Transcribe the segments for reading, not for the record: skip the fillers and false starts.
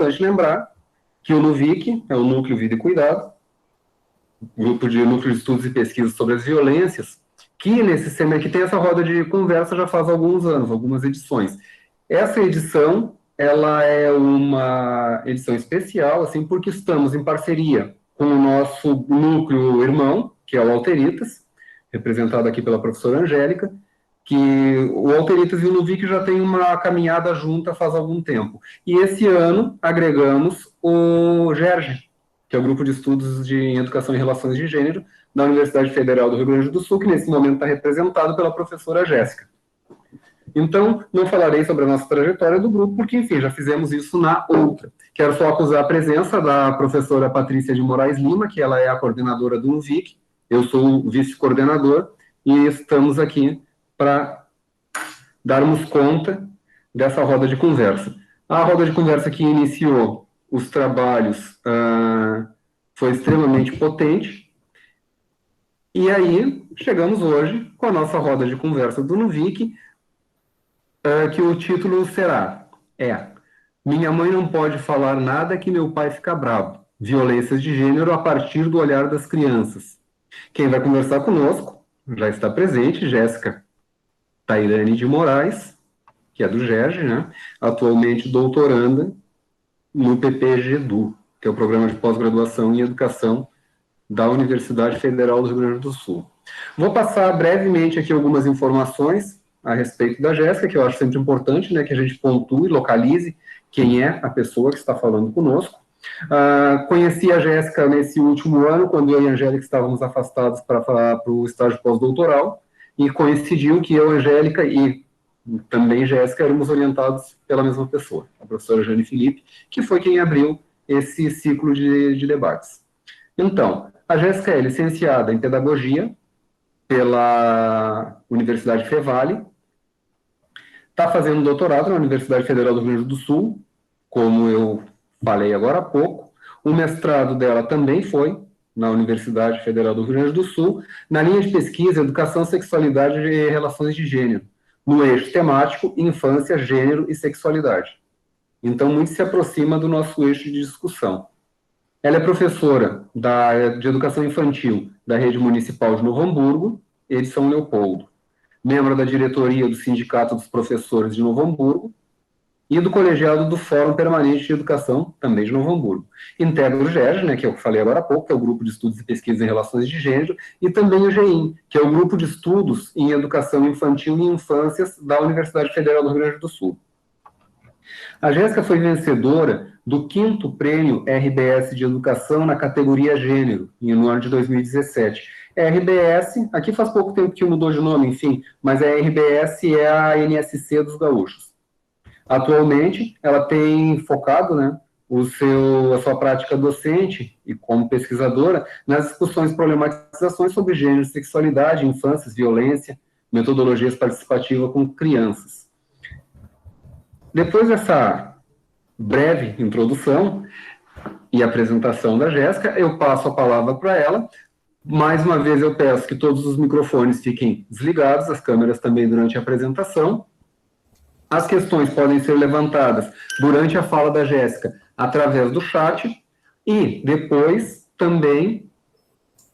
importante lembrar que o NUVIC é o Núcleo Vida e Cuidado, grupo de núcleo de estudos e pesquisas sobre as violências, que nesse semestre que tem essa roda de conversa já faz alguns anos, algumas edições. Essa edição, ela é uma edição especial, assim, porque estamos em parceria com o nosso núcleo irmão, que é o Alteritas, representado aqui pela professora Angélica, que o Alteritas e o Nuvic já têm uma caminhada junta faz algum tempo. E esse ano agregamos o GERGE, que é o Grupo de Estudos de Educação e Relações de Gênero da Universidade Federal do Rio Grande do Sul, que nesse momento está representado pela professora Jéssica. Então, não falarei sobre a nossa trajetória do grupo, porque, enfim, já fizemos isso na outra. Quero só acusar a presença da professora Patrícia de Moraes Lima, que ela é a coordenadora do NUVIC, eu sou o vice-coordenador, e estamos aqui para darmos conta dessa roda de conversa. A roda de conversa que iniciou os trabalhos foi extremamente potente, e aí chegamos hoje com a nossa roda de conversa do NUVIC, que o título será, Minha mãe não pode falar nada que meu pai fica bravo. Violências de gênero a partir do olhar das crianças. Quem vai conversar conosco já está presente, Jéssica Tairane de Moraes, que é do GERGE, né? Atualmente doutoranda no PPGEDU, que é o Programa de Pós-Graduação em Educação da Universidade Federal do Rio Grande do Sul. Vou passar brevemente aqui algumas informações a respeito da Jéssica, que eu acho sempre importante, né, que a gente pontue, localize quem é a pessoa que está falando conosco. Conheci a Jéssica nesse último ano, quando eu e a Angélica estávamos afastados para o estágio pós-doutoral, e coincidiu que eu, Angélica e também Jéssica éramos orientados pela mesma pessoa, a professora Jane Felipe, que foi quem abriu esse ciclo de debates. Então, a Jéssica é licenciada em Pedagogia pela Universidade Fevale, está fazendo doutorado na Universidade Federal do Rio Grande do Sul, como eu falei agora há pouco. O mestrado dela também foi na Universidade Federal do Rio Grande do Sul, na linha de pesquisa Educação, Sexualidade e Relações de Gênero, no eixo temático Infância, Gênero e Sexualidade. Então, muito se aproxima do nosso eixo de discussão. Ela é professora de Educação Infantil da Rede Municipal de Novo Hamburgo e de São Leopoldo. Membro da diretoria do Sindicato dos Professores de Novo Hamburgo e do colegiado do Fórum Permanente de Educação, também de Novo Hamburgo. Integra o GERG, né, que eu falei agora há pouco, que é o Grupo de Estudos e Pesquisas em Relações de Gênero, e também o GEIM, que é o Grupo de Estudos em Educação Infantil e Infâncias da Universidade Federal do Rio Grande do Sul. A Jéssica foi vencedora do 5º Prêmio RBS de Educação na categoria Gênero, no ano de 2017. A RBS, aqui faz pouco tempo que mudou de nome, enfim, mas a RBS é a NSC dos gaúchos. Atualmente, ela tem focado, né, a sua prática docente e como pesquisadora nas discussões e problematizações sobre gênero, sexualidade, infâncias, violência, metodologias participativas com crianças. Depois dessa breve introdução e apresentação da Jéssica, eu passo a palavra para ela. Mais uma vez eu peço que todos os microfones fiquem desligados, as câmeras também durante a apresentação. As questões podem ser levantadas durante a fala da Jéssica através do chat e depois também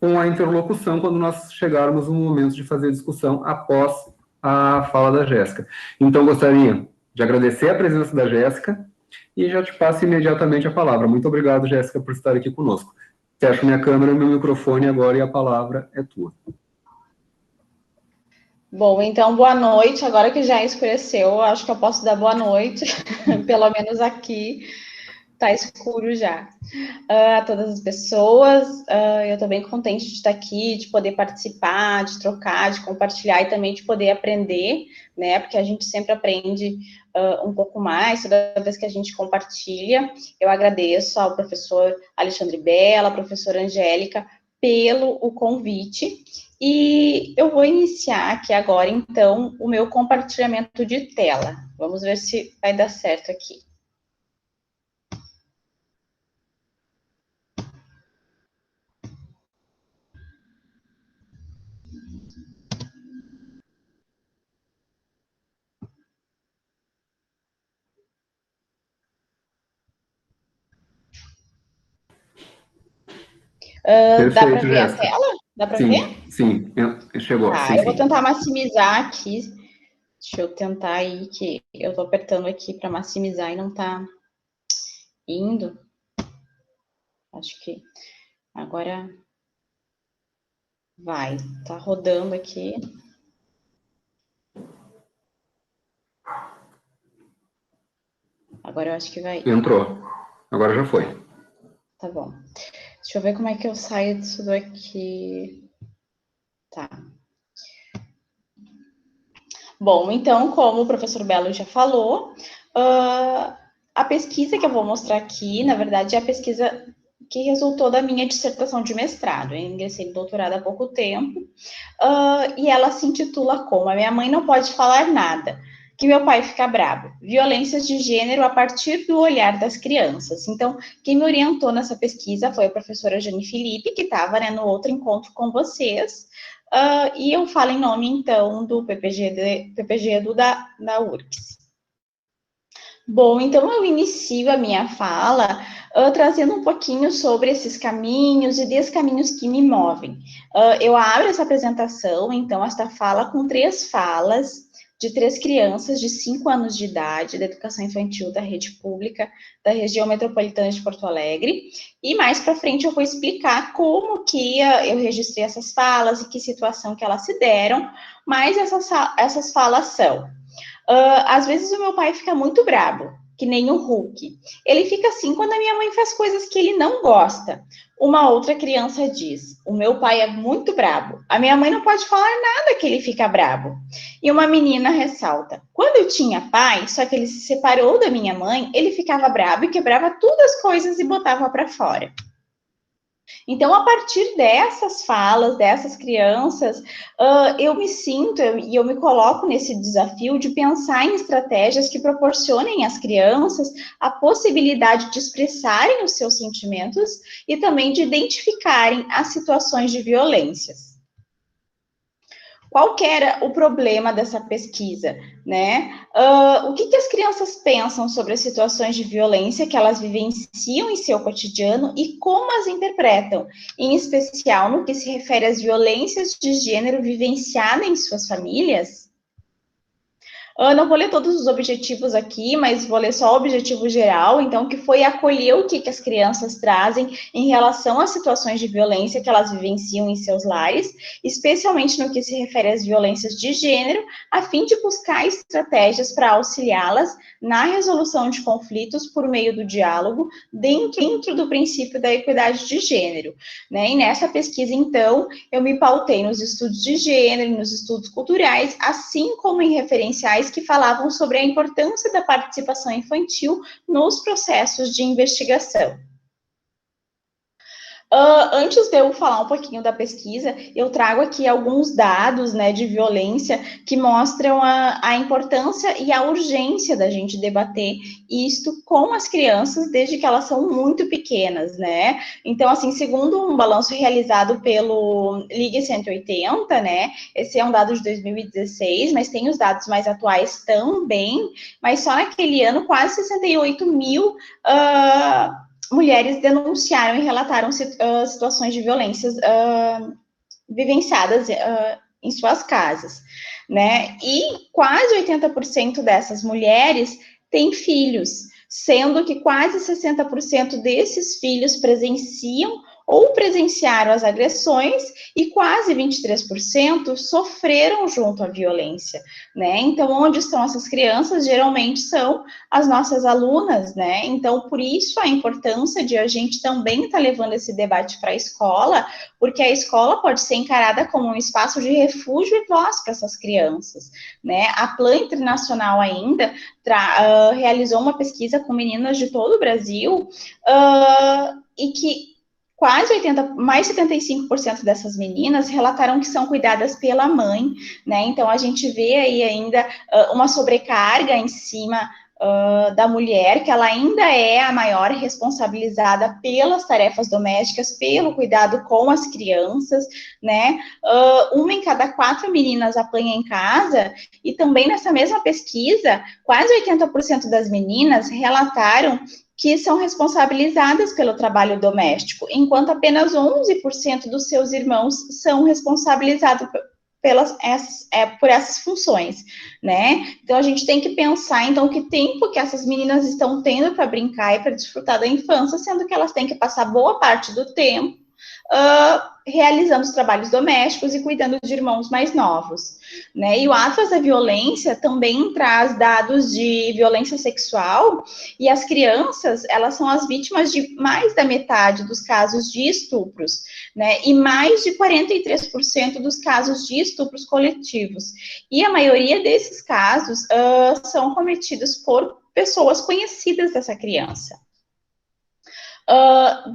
com a interlocução quando nós chegarmos no momento de fazer discussão após a fala da Jéssica. Então, gostaria de agradecer a presença da Jéssica e já te passo imediatamente a palavra. Muito obrigado, Jéssica, por estar aqui conosco. Fecho minha câmera e meu microfone agora e a palavra é tua. Bom, então, boa noite. Agora que já escureceu, acho que eu posso dar boa noite, pelo menos aqui tá escuro já. A todas as pessoas, eu estou bem contente de estar aqui, de poder participar, de trocar, de compartilhar e também de poder aprender, né? Porque a gente sempre aprende um pouco mais toda vez que a gente compartilha. Eu agradeço ao professor Alexandre Bella, à professora Angélica, pelo o convite. E eu vou iniciar aqui agora, então, o meu compartilhamento de tela. Vamos ver se vai dar certo aqui. Dá para Perfeito, ver a Jéssica. tela? Dá para ver? Sim, sim, chegou, Tá, sim, eu vou sim. tentar maximizar aqui. Deixa eu tentar aí, que eu tô apertando aqui para maximizar e não tá indo. Acho que agora vai. Tá rodando aqui. Agora eu acho que vai. Entrou. Agora já foi. Tá bom. Deixa eu ver como é que eu saio disso daqui. Tá. Bom, então, como o professor Belo já falou, a pesquisa que eu vou mostrar aqui, na verdade, é a pesquisa que resultou da minha dissertação de mestrado. Eu ingressei no doutorado há pouco tempo, e ela se intitula como A Minha Mãe Não Pode Falar Nada, que meu pai fica bravo. Violências de gênero a partir do olhar das crianças. Então, quem me orientou nessa pesquisa foi a professora Jane Felipe, que estava, né, no outro encontro com vocês, e eu falo em nome, então, do PPG da URGS. Bom, então eu inicio a minha fala trazendo um pouquinho sobre esses caminhos e descaminhos que me movem. Eu abro essa apresentação, então, esta fala com 3 falas de 3 crianças de 5 anos de idade da educação infantil da rede pública da região metropolitana de Porto Alegre. E mais para frente eu vou explicar como que eu registrei essas falas e que situação que elas se deram, mas essas falas são... às vezes o meu pai fica muito brabo, que nem o Hulk. Ele fica assim quando a minha mãe faz coisas que ele não gosta. Uma outra criança diz: o meu pai é muito brabo. A minha mãe não pode falar nada que ele fica brabo. E uma menina ressalta: quando eu tinha pai, só que ele se separou da minha mãe, ele ficava brabo e quebrava todas as coisas e botava para fora. Então, a partir dessas falas, dessas crianças, eu me sinto e eu me coloco nesse desafio de pensar em estratégias que proporcionem às crianças a possibilidade de expressarem os seus sentimentos e também de identificarem as situações de violências. Qual que era o problema dessa pesquisa, né? O que as crianças pensam sobre as situações de violência que elas vivenciam em seu cotidiano e como as interpretam, em especial no que se refere às violências de gênero vivenciadas em suas famílias? Não vou ler todos os objetivos aqui, mas vou ler só o objetivo geral, então, que foi acolher o que as crianças trazem em relação às situações de violência que elas vivenciam em seus lares, especialmente no que se refere às violências de gênero, a fim de buscar estratégias para auxiliá-las na resolução de conflitos por meio do diálogo, dentro do princípio da equidade de gênero, né? E nessa pesquisa, então, eu me pautei nos estudos de gênero, nos estudos culturais, assim como em referenciais que falavam sobre a importância da participação infantil nos processos de investigação. Antes de eu falar um pouquinho da pesquisa, eu trago aqui alguns dados, né, de violência que mostram a importância e a urgência da gente debater isto com as crianças desde que elas são muito pequenas, né? Então, assim, segundo um balanço realizado pelo Ligue 180, né, esse é um dado de 2016, mas tem os dados mais atuais também, mas só naquele ano quase 68 mil mulheres denunciaram e relataram situações de violências vivenciadas em suas casas, né? E quase 80% dessas mulheres têm filhos, sendo que quase 60% desses filhos presenciam ou presenciaram as agressões e quase 23% sofreram junto à violência, né? Então, onde estão essas crianças? Geralmente são as nossas alunas, né? Então, por isso a importância de a gente também estar levando esse debate para a escola, porque a escola pode ser encarada como um espaço de refúgio e voz para essas crianças, né? A Plan Internacional ainda realizou uma pesquisa com meninas de todo o Brasil e que quase 80, mais 75% dessas meninas relataram que são cuidadas pela mãe, né? Então a gente vê aí ainda uma sobrecarga em cima da mulher, que ela ainda é a maior responsabilizada pelas tarefas domésticas, pelo cuidado com as crianças, né? Uma em cada 4 meninas apanha em casa, e também nessa mesma pesquisa, quase 80% das meninas relataram que são responsabilizadas pelo trabalho doméstico, enquanto apenas 11% dos seus irmãos são responsabilizados por essas funções, né? Então a gente tem que pensar, então, que tempo que essas meninas estão tendo para brincar e para desfrutar da infância, sendo que elas têm que passar boa parte do tempo realizando os trabalhos domésticos e cuidando de irmãos mais novos, né? E o Atlas da Violência também traz dados de violência sexual, e as crianças, elas são as vítimas de mais da metade dos casos de estupros, né? E mais de 43% dos casos de estupros coletivos. E a maioria desses casos são cometidos por pessoas conhecidas dessa criança.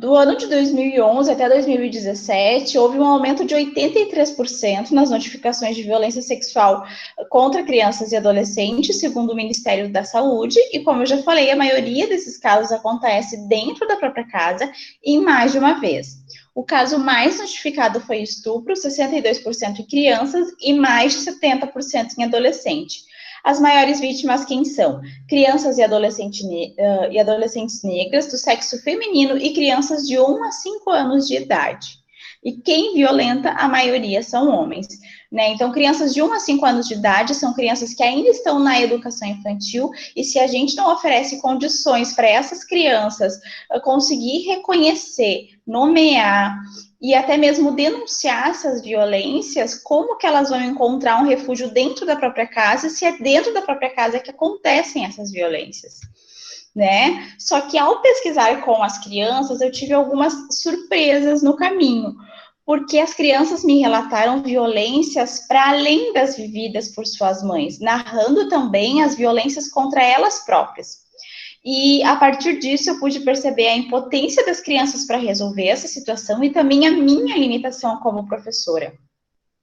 Do ano de 2011 até 2017, houve um aumento de 83% nas notificações de violência sexual contra crianças e adolescentes, segundo o Ministério da Saúde, e como eu já falei, a maioria desses casos acontece dentro da própria casa e em mais de uma vez. O caso mais notificado foi estupro, 62% em crianças e mais de 70% em adolescente. As maiores vítimas quem são? Crianças e adolescentes negras do sexo feminino e crianças de 1 a 5 anos de idade. E quem violenta, a maioria são homens, né? Então, crianças de 1 a 5 anos de idade são crianças que ainda estão na educação infantil, e se a gente não oferece condições para essas crianças conseguir reconhecer, nomear e até mesmo denunciar essas violências, como que elas vão encontrar um refúgio dentro da própria casa, se é dentro da própria casa que acontecem essas violências, né? Só que ao pesquisar com as crianças, eu tive algumas surpresas no caminho, porque as crianças me relataram violências para além das vividas por suas mães, narrando também as violências contra elas próprias. E a partir disso eu pude perceber a impotência das crianças para resolver essa situação e também a minha limitação como professora.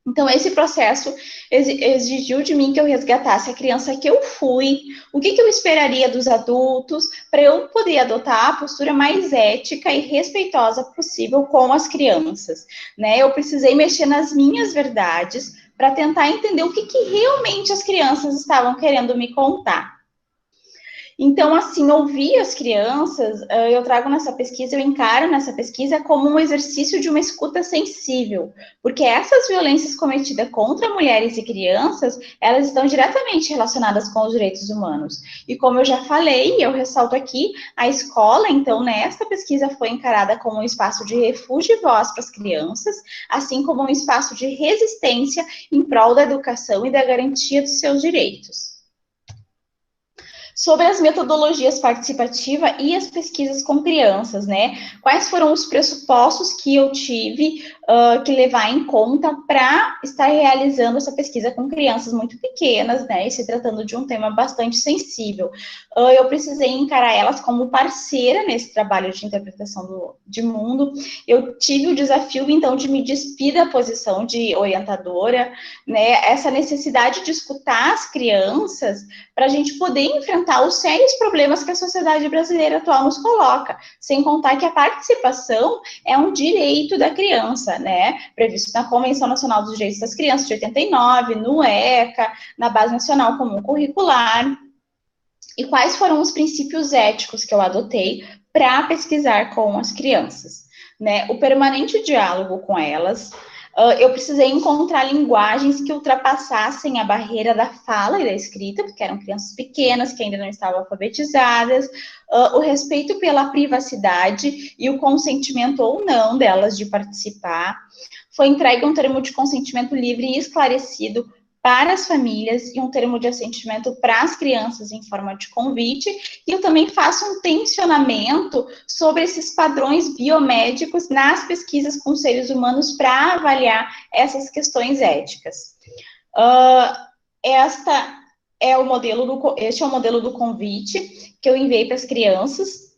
Então, esse processo exigiu de mim que eu resgatasse a criança que eu fui, o que eu esperaria dos adultos, para eu poder adotar a postura mais ética e respeitosa possível com as crianças, né? Eu precisei mexer nas minhas verdades para tentar entender o que realmente as crianças estavam querendo me contar. Então, assim, ouvir as crianças, eu trago nessa pesquisa, eu encaro nessa pesquisa como um exercício de uma escuta sensível, porque essas violências cometidas contra mulheres e crianças, elas estão diretamente relacionadas com os direitos humanos. E como eu já falei, eu ressalto aqui, a escola, então, nesta pesquisa foi encarada como um espaço de refúgio e voz para as crianças, assim como um espaço de resistência em prol da educação e da garantia dos seus direitos. Sobre as metodologias participativas e as pesquisas com crianças, né? Quais foram os pressupostos que eu tive que levar em conta para estar realizando essa pesquisa com crianças muito pequenas, né? E se tratando de um tema bastante sensível. Eu precisei encarar elas como parceira nesse trabalho de interpretação de mundo. Eu tive o desafio, então, de me despir da posição de orientadora, né? Essa necessidade de escutar as crianças para a gente poder enfrentar os sérios problemas que a sociedade brasileira atual nos coloca, sem contar que a participação é um direito da criança, né, previsto na Convenção Nacional dos Direitos das Crianças de 89, no ECA, na Base Nacional Comum Curricular. E quais foram os princípios éticos que eu adotei para pesquisar com as crianças, né? O permanente diálogo com elas. Eu precisei encontrar linguagens que ultrapassassem a barreira da fala e da escrita, porque eram crianças pequenas que ainda não estavam alfabetizadas, o respeito pela privacidade e o consentimento ou não delas de participar. Foi entregue um termo de consentimento livre e esclarecido para as famílias e um termo de assentimento para as crianças em forma de convite, e eu também faço um tensionamento sobre esses padrões biomédicos nas pesquisas com seres humanos para avaliar essas questões éticas. Este é o modelo do convite que eu enviei para as crianças,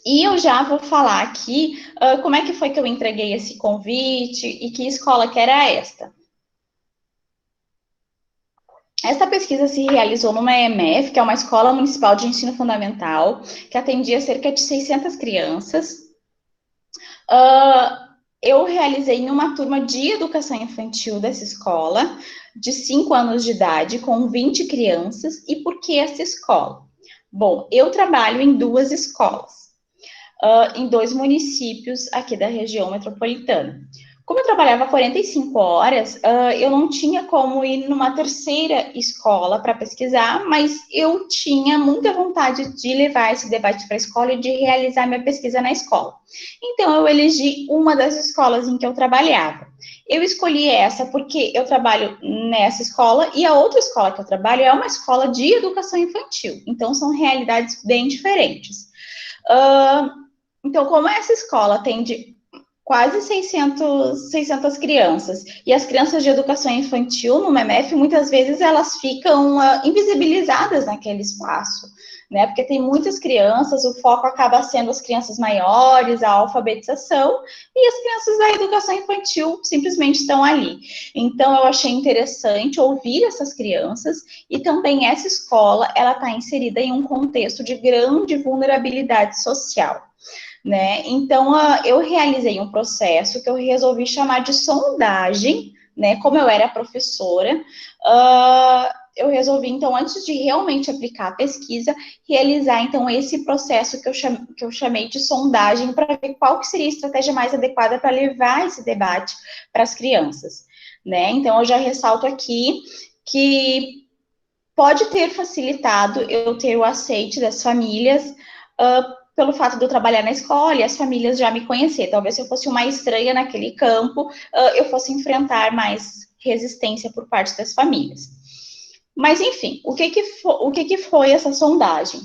e eu já vou falar aqui como é que foi que eu entreguei esse convite e que escola que era esta. Esta pesquisa se realizou numa EMF, que é uma escola municipal de ensino fundamental, que atendia cerca de 600 crianças. Eu realizei em uma turma de educação infantil dessa escola, de 5 anos de idade, com 20 crianças. E por que essa escola? Bom, eu trabalho em 2 escolas, em 2 municípios aqui da região metropolitana. Como eu trabalhava 45 horas, eu não tinha como ir numa terceira escola para pesquisar, mas eu tinha muita vontade de levar esse debate para a escola e de realizar minha pesquisa na escola. Então, eu elegi uma das escolas em que eu trabalhava. Eu escolhi essa porque eu trabalho nessa escola e a outra escola que eu trabalho é uma escola de educação infantil. Então, são realidades bem diferentes. Então, como essa escola atende quase 600 crianças. E as crianças de educação infantil no MEMEF, muitas vezes, elas ficam invisibilizadas naquele espaço, né? Porque tem muitas crianças, o foco acaba sendo as crianças maiores, a alfabetização, e as crianças da educação infantil simplesmente estão ali. Então, eu achei interessante ouvir essas crianças, e também essa escola, ela está inserida em um contexto de grande vulnerabilidade social. Né? Então, eu realizei um processo que eu resolvi chamar de sondagem, né? Como eu era professora, eu resolvi, então, antes de realmente aplicar a pesquisa, realizar, então, esse processo que eu chamei de sondagem para ver qual que seria a estratégia mais adequada para levar esse debate para as crianças, né? Então, eu já ressalto aqui que pode ter facilitado eu ter o aceite das famílias, pelo fato de eu trabalhar na escola e as famílias já me conhecer. Talvez se eu fosse uma estranha naquele campo, eu fosse enfrentar mais resistência por parte das famílias. Mas, enfim, o que foi essa sondagem?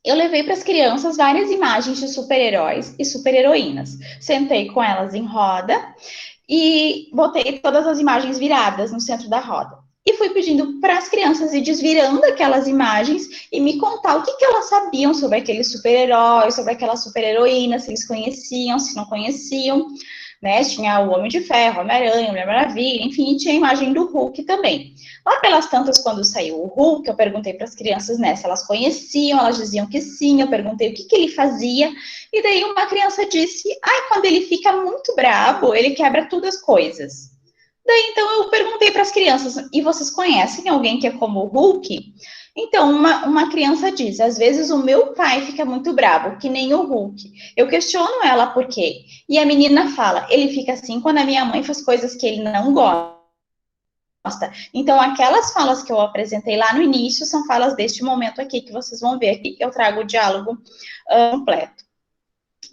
Eu levei para as crianças várias imagens de super-heróis e super-heroínas. Sentei com elas em roda e botei todas as imagens viradas no centro da roda. E fui pedindo para as crianças ir desvirando aquelas imagens e me contar o que elas sabiam sobre aquele super-herói, sobre aquela super-heroína, se eles conheciam, se não conheciam, né? Tinha o Homem de Ferro, Homem-Aranha, Mulher Maravilha, enfim, tinha a imagem do Hulk também. Lá pelas tantas, quando saiu o Hulk, eu perguntei para as crianças, né, se elas conheciam, elas diziam que sim, eu perguntei o que ele fazia, e daí uma criança disse, quando ele fica muito bravo, ele quebra todas as coisas. Daí, então, eu perguntei para as crianças, e vocês conhecem alguém que é como o Hulk? Então, uma criança diz, às vezes o meu pai fica muito bravo, que nem o Hulk. Eu questiono ela por quê. E a menina fala, ele fica assim quando a minha mãe faz coisas que ele não gosta. Então, aquelas falas que eu apresentei lá no início são falas deste momento aqui, que vocês vão ver aqui, que eu trago o diálogo completo.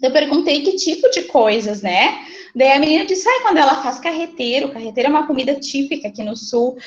Eu perguntei que tipo de coisas, né? Daí a menina disse, quando ela faz carreteiro é uma comida típica aqui no sul,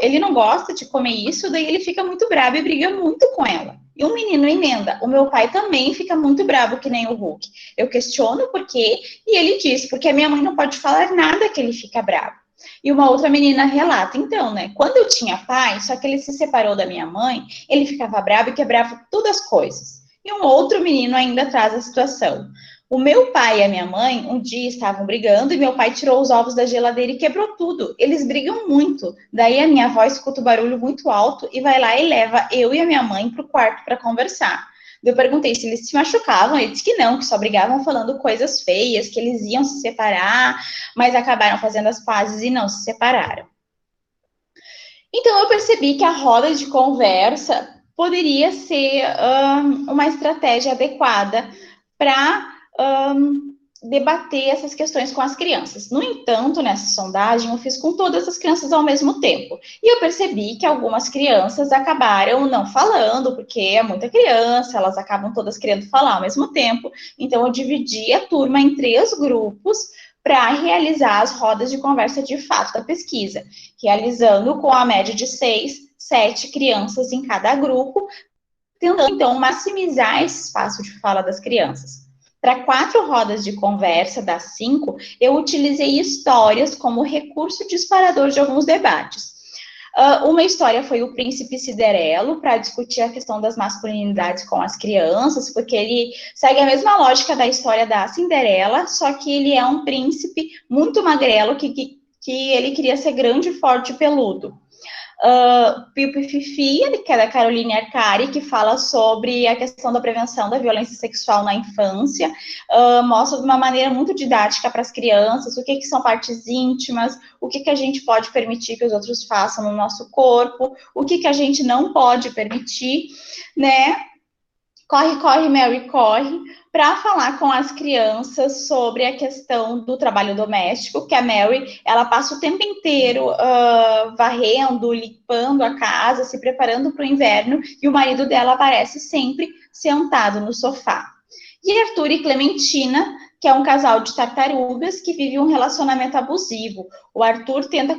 ele não gosta de comer isso, daí ele fica muito bravo e briga muito com ela. E um menino emenda, o meu pai também fica muito bravo, que nem o Hulk. Eu questiono por quê, e ele diz, porque a minha mãe não pode falar nada que ele fica bravo. E uma outra menina relata, então, né, quando eu tinha pai, só que ele se separou da minha mãe, ele ficava bravo e quebrava todas as coisas. E um outro menino ainda traz a situação. O meu pai e a minha mãe um dia estavam brigando e meu pai tirou os ovos da geladeira e quebrou tudo. Eles brigam muito. Daí a minha avó escuta o barulho muito alto e vai lá e leva eu e a minha mãe para o quarto para conversar. Eu perguntei se eles se machucavam, ele disse que não, que só brigavam falando coisas feias, que eles iam se separar, mas acabaram fazendo as pazes e não se separaram. Então, eu percebi que a roda de conversa poderia ser uma estratégia adequada para debater essas questões com as crianças. No entanto, nessa sondagem, eu fiz com todas as crianças ao mesmo tempo. E eu percebi que algumas crianças acabaram não falando, porque é muita criança, elas acabam todas querendo falar ao mesmo tempo. Então, eu dividi a turma em 3 grupos para realizar as rodas de conversa de fato da pesquisa, realizando com a média de 6, 7 crianças em cada grupo, tentando, então, maximizar esse espaço de fala das crianças. Para 4 rodas de conversa, das 5, eu utilizei histórias como recurso disparador de alguns debates. Uma história foi o Príncipe Cinderelo, para discutir a questão das masculinidades com as crianças, porque ele segue a mesma lógica da história da Cinderela, só que ele é um príncipe muito magrelo, que ele queria ser grande, forte e peludo. Pipo e Fifi, que é da Caroline Arcari, que fala sobre a questão da prevenção da violência sexual na infância, mostra de uma maneira muito didática para as crianças o que são partes íntimas, o que a gente pode permitir que os outros façam no nosso corpo, o que a gente não pode permitir, né? Corre, corre, Mary, corre, para falar com as crianças sobre a questão do trabalho doméstico, que a Mary, ela passa o tempo inteiro varrendo, limpando a casa, se preparando para o inverno, e o marido dela aparece sempre sentado no sofá. E Arthur e Clementina, que é um casal de tartarugas que vive um relacionamento abusivo. O Arthur tenta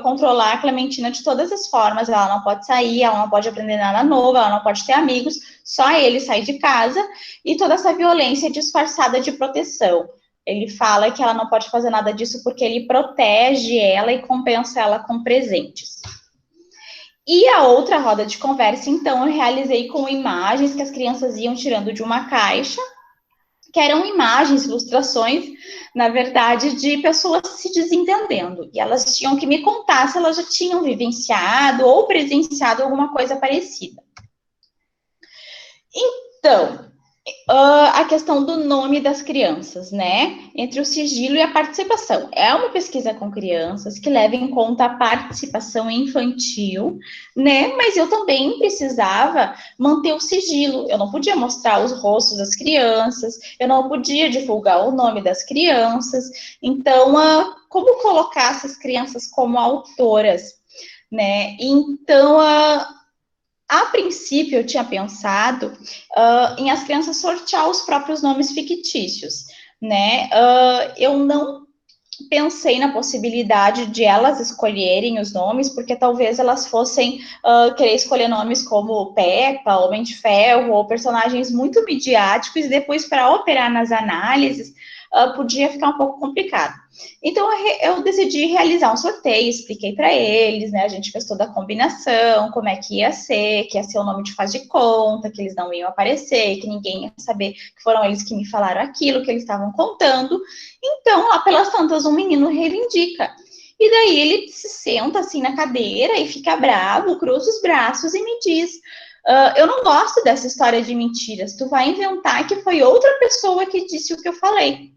controlar a Clementina de todas as formas. Ela não pode sair, ela não pode aprender nada novo, ela não pode ter amigos, só ele sai de casa, e toda essa violência disfarçada de proteção. Ele fala que ela não pode fazer nada disso porque ele protege ela e compensa ela com presentes. E a outra roda de conversa, então, eu realizei com imagens que as crianças iam tirando de uma caixa, que eram imagens, ilustrações, na verdade, de pessoas se desentendendo. E elas tinham que me contar se elas já tinham vivenciado ou presenciado alguma coisa parecida. Então, a questão do nome das crianças, né? Entre o sigilo e a participação. É uma pesquisa com crianças que leva em conta a participação infantil, né? Mas eu também precisava manter o sigilo. Eu não podia mostrar os rostos das crianças, eu não podia divulgar o nome das crianças. Então, como colocar essas crianças como autoras, né? Então, a princípio, eu tinha pensado em as crianças sortear os próprios nomes fictícios, né? Eu não pensei na possibilidade de elas escolherem os nomes, porque talvez elas fossem querer escolher nomes como Peppa, Homem de Ferro, ou personagens muito midiáticos, e depois, para operar nas análises, podia ficar um pouco complicado. Então, eu decidi realizar um sorteio, expliquei para eles, né? A gente fez toda a combinação, como é que ia ser o nome de faz de conta, que eles não iam aparecer, que ninguém ia saber que foram eles que me falaram aquilo, que eles estavam contando. Então, lá pelas tantas, um menino reivindica. E daí ele se senta assim na cadeira e fica bravo, cruza os braços e me diz: eu não gosto dessa história de mentiras, tu vai inventar que foi outra pessoa que disse o que eu falei.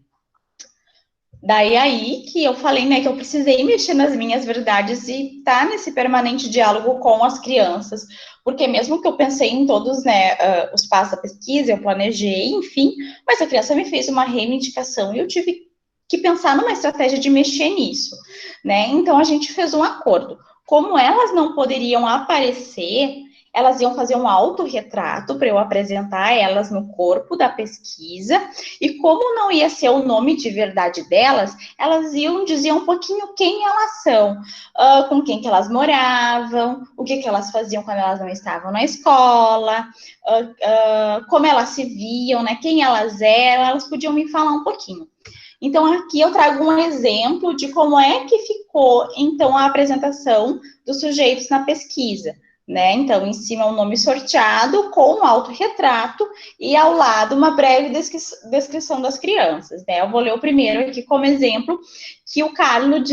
Daí aí que eu falei, né, que eu precisei mexer nas minhas verdades e estar nesse permanente diálogo com as crianças, porque mesmo que eu pensei em todos, né, os passos da pesquisa, eu planejei, enfim, mas a criança me fez uma reivindicação e eu tive que pensar numa estratégia de mexer nisso, né? Então a gente fez um acordo. Como elas não poderiam aparecer, elas iam fazer um autorretrato para eu apresentar elas no corpo da pesquisa, e como não ia ser o nome de verdade delas, elas iam dizer um pouquinho quem elas são, com quem que elas moravam, o que elas faziam quando elas não estavam na escola, como elas se viam, né, quem elas eram, elas podiam me falar um pouquinho. Então, aqui eu trago um exemplo de como é que ficou, então, a apresentação dos sujeitos na pesquisa, né? Então, em cima um nome sorteado com um autorretrato e ao lado uma breve descrição das crianças, né? Eu vou ler o primeiro aqui como exemplo, que o Carlos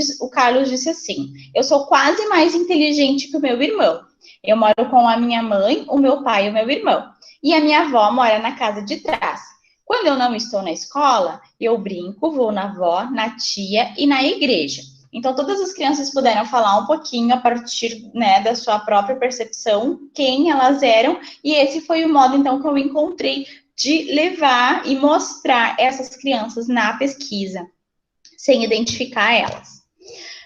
disse assim: eu sou quase mais inteligente que o meu irmão. Eu moro com a minha mãe, o meu pai e o meu irmão. E a minha avó mora na casa de trás. Quando eu não estou na escola, eu brinco, vou na avó, na tia e na igreja. Então, todas as crianças puderam falar um pouquinho a partir, né, da sua própria percepção, quem elas eram, e esse foi o modo, então, que eu encontrei de levar e mostrar essas crianças na pesquisa, sem identificar elas.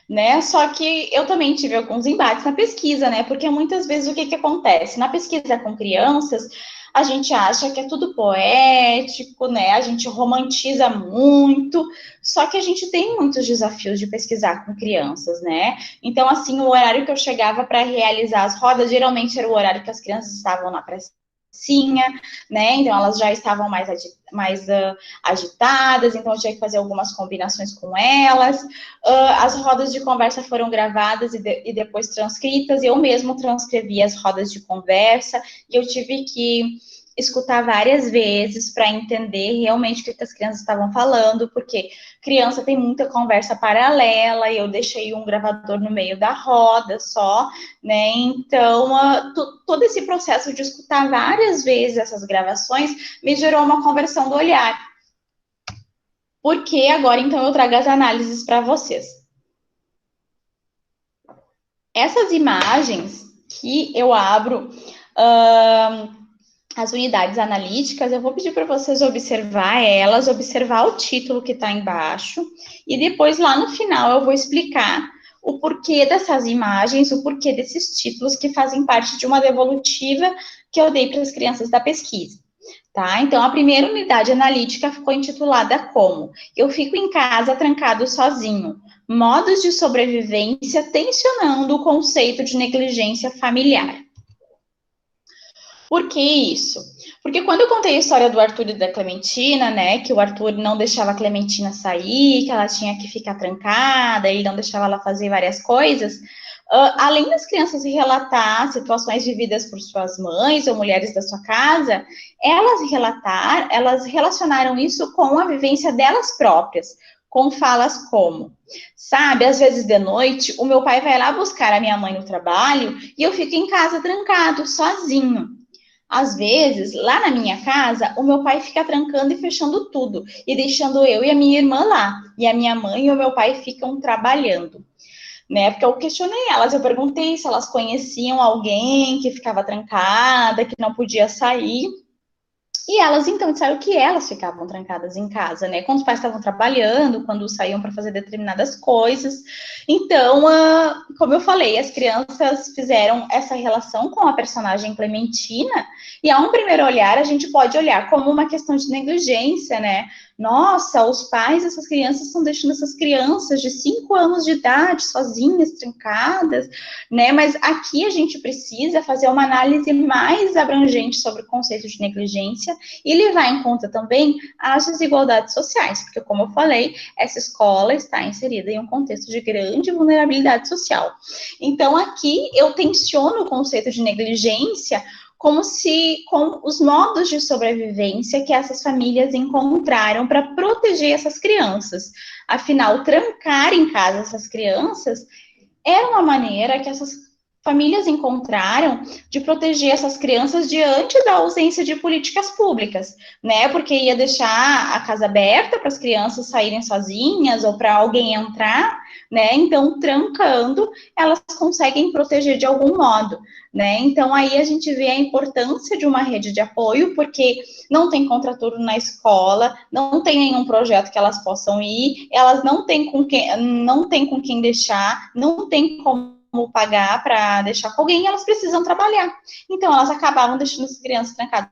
Né? Só que eu também tive alguns embates na pesquisa, né? Porque muitas vezes o que acontece? Na pesquisa com crianças, a gente acha que é tudo poético, né? A gente romantiza muito, só que a gente tem muitos desafios de pesquisar com crianças, né? Então, assim, o horário que eu chegava para realizar as rodas, geralmente era o horário que as crianças estavam na pracinha, né? Então, elas já estavam mais agitadas, então eu tinha que fazer algumas combinações com elas. As rodas de conversa foram gravadas e depois transcritas, eu mesmo transcrevi as rodas de conversa, e eu tive que escutar várias vezes para entender realmente o que as crianças estavam falando, porque criança tem muita conversa paralela, e eu deixei um gravador no meio da roda só, né? Então, todo esse processo de escutar várias vezes essas gravações me gerou uma conversão do olhar. Porque agora, então, eu trago as análises para vocês. Essas imagens que eu abro as unidades analíticas, eu vou pedir para vocês observar elas, observar o título que está embaixo, e depois, lá no final, eu vou explicar o porquê dessas imagens, o porquê desses títulos que fazem parte de uma devolutiva que eu dei para as crianças da pesquisa. Tá? Então, a primeira unidade analítica ficou intitulada como Eu fico em casa trancado sozinho. Modos de sobrevivência tensionando o conceito de negligência familiar. Por que isso? Porque quando eu contei a história do Arthur e da Clementina, né, que o Arthur não deixava a Clementina sair, que ela tinha que ficar trancada, ele não deixava ela fazer várias coisas, além das crianças relatar situações vividas por suas mães ou mulheres da sua casa, elas relacionaram isso com a vivência delas próprias, com falas como, sabe, às vezes de noite, o meu pai vai lá buscar a minha mãe no trabalho e eu fico em casa trancado, sozinho. Às vezes, lá na minha casa, o meu pai fica trancando e fechando tudo, e deixando eu e a minha irmã lá, e a minha mãe e o meu pai ficam trabalhando. Né? Porque eu questionei elas, eu perguntei se elas conheciam alguém que ficava trancada, que não podia sair. E elas, então, disseram que elas ficavam trancadas em casa, né? Quando os pais estavam trabalhando, quando saíam para fazer determinadas coisas. Então, como eu falei, as crianças fizeram essa relação com a personagem Clementina, e a um primeiro olhar, a gente pode olhar como uma questão de negligência, né? Nossa, os pais dessas crianças estão deixando essas crianças de 5 anos de idade sozinhas, trancadas, né? Mas aqui a gente precisa fazer uma análise mais abrangente sobre o conceito de negligência e levar em conta também as desigualdades sociais, porque, como eu falei, essa escola está inserida em um contexto de grande vulnerabilidade social. Então, aqui eu tensiono o conceito de negligência como se com os modos de sobrevivência que essas famílias encontraram para proteger essas crianças. Afinal, trancar em casa essas crianças era uma maneira que essas famílias encontraram de proteger essas crianças diante da ausência de políticas públicas, né? Porque ia deixar a casa aberta para as crianças saírem sozinhas ou para alguém entrar, né? Então, trancando, elas conseguem proteger de algum modo, né? Então, aí a gente vê a importância de uma rede de apoio, porque não tem contraturno na escola, não tem nenhum projeto que elas possam ir, elas não têm com quem deixar, não tem como pagar para deixar com alguém, e elas precisam trabalhar. Então, elas acabavam deixando as crianças trancadas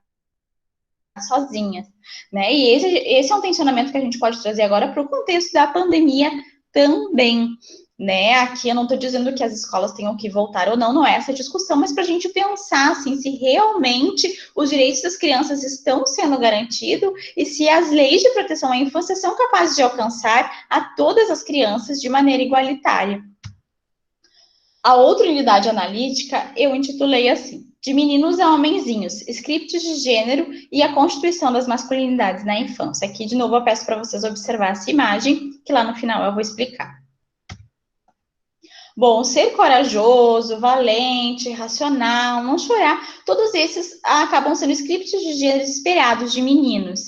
sozinhas, né? E esse é um tensionamento que a gente pode trazer agora para o contexto da pandemia também, né? Aqui eu não estou dizendo que as escolas tenham que voltar ou não, não é essa discussão, mas para a gente pensar, assim, se realmente os direitos das crianças estão sendo garantidos e se as leis de proteção à infância são capazes de alcançar a todas as crianças de maneira igualitária. A outra unidade analítica eu intitulei assim, De Meninos a Homenzinhos, Scripts de Gênero e a Constituição das Masculinidades na Infância. Aqui, de novo, eu peço para vocês observar essa imagem, que lá no final eu vou explicar. Bom, ser corajoso, valente, racional, não chorar, todos esses acabam sendo scripts de gênero esperados de meninos,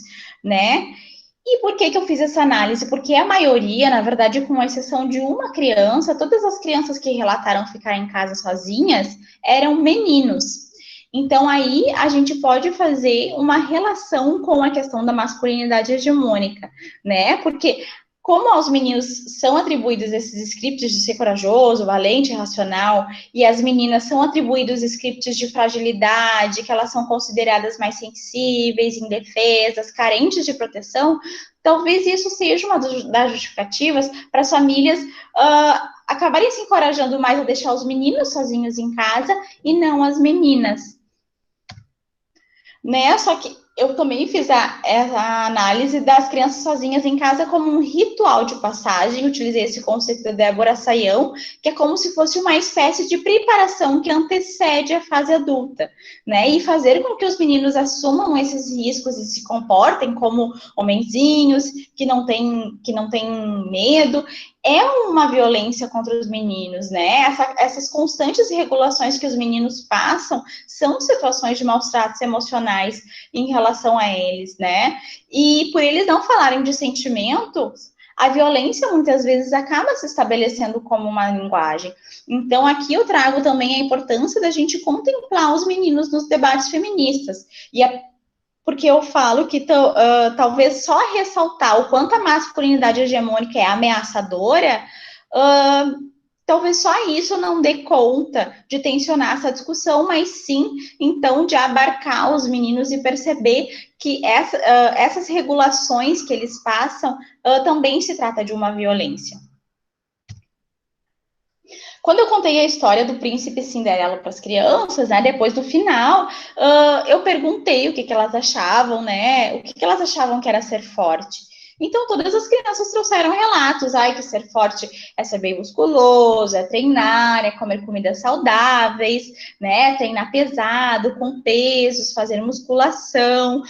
né? E por que eu fiz essa análise? Porque a maioria, na verdade, com exceção de uma criança, todas as crianças que relataram ficar em casa sozinhas eram meninos. Então, aí a gente pode fazer uma relação com a questão da masculinidade hegemônica, né? Porque como aos meninos são atribuídos esses scripts de ser corajoso, valente, racional, e às meninas são atribuídos scripts de fragilidade, que elas são consideradas mais sensíveis, indefesas, carentes de proteção, talvez isso seja uma das justificativas para as famílias acabarem se encorajando mais a deixar os meninos sozinhos em casa e não as meninas. Né? Só que eu também fiz a análise das crianças sozinhas em casa como um ritual de passagem. Utilizei esse conceito da Débora Sayão, que é como se fosse uma espécie de preparação que antecede a fase adulta, né? E fazer com que os meninos assumam esses riscos e se comportem como homenzinhos, que não têm medo. É uma violência contra os meninos, né? Essas constantes regulações que os meninos passam são situações de maus tratos emocionais em relação a eles, né? E por eles não falarem de sentimentos, a violência muitas vezes acaba se estabelecendo como uma linguagem. Então, aqui eu trago também a importância da gente contemplar os meninos nos debates feministas. Porque eu falo que talvez só ressaltar o quanto a masculinidade hegemônica é ameaçadora, talvez só isso não dê conta de tensionar essa discussão, mas sim, então, de abarcar os meninos e perceber que essas regulações que eles passam também se trata de uma violência. Quando eu contei a história do príncipe Cinderela para as crianças, né, depois do final, eu perguntei o que elas achavam, né, o que elas achavam que era ser forte. Então, todas as crianças trouxeram relatos. Ai, que ser forte é ser bem musculoso, é treinar, é comer comidas saudáveis, né? Treinar pesado, com pesos, fazer musculação.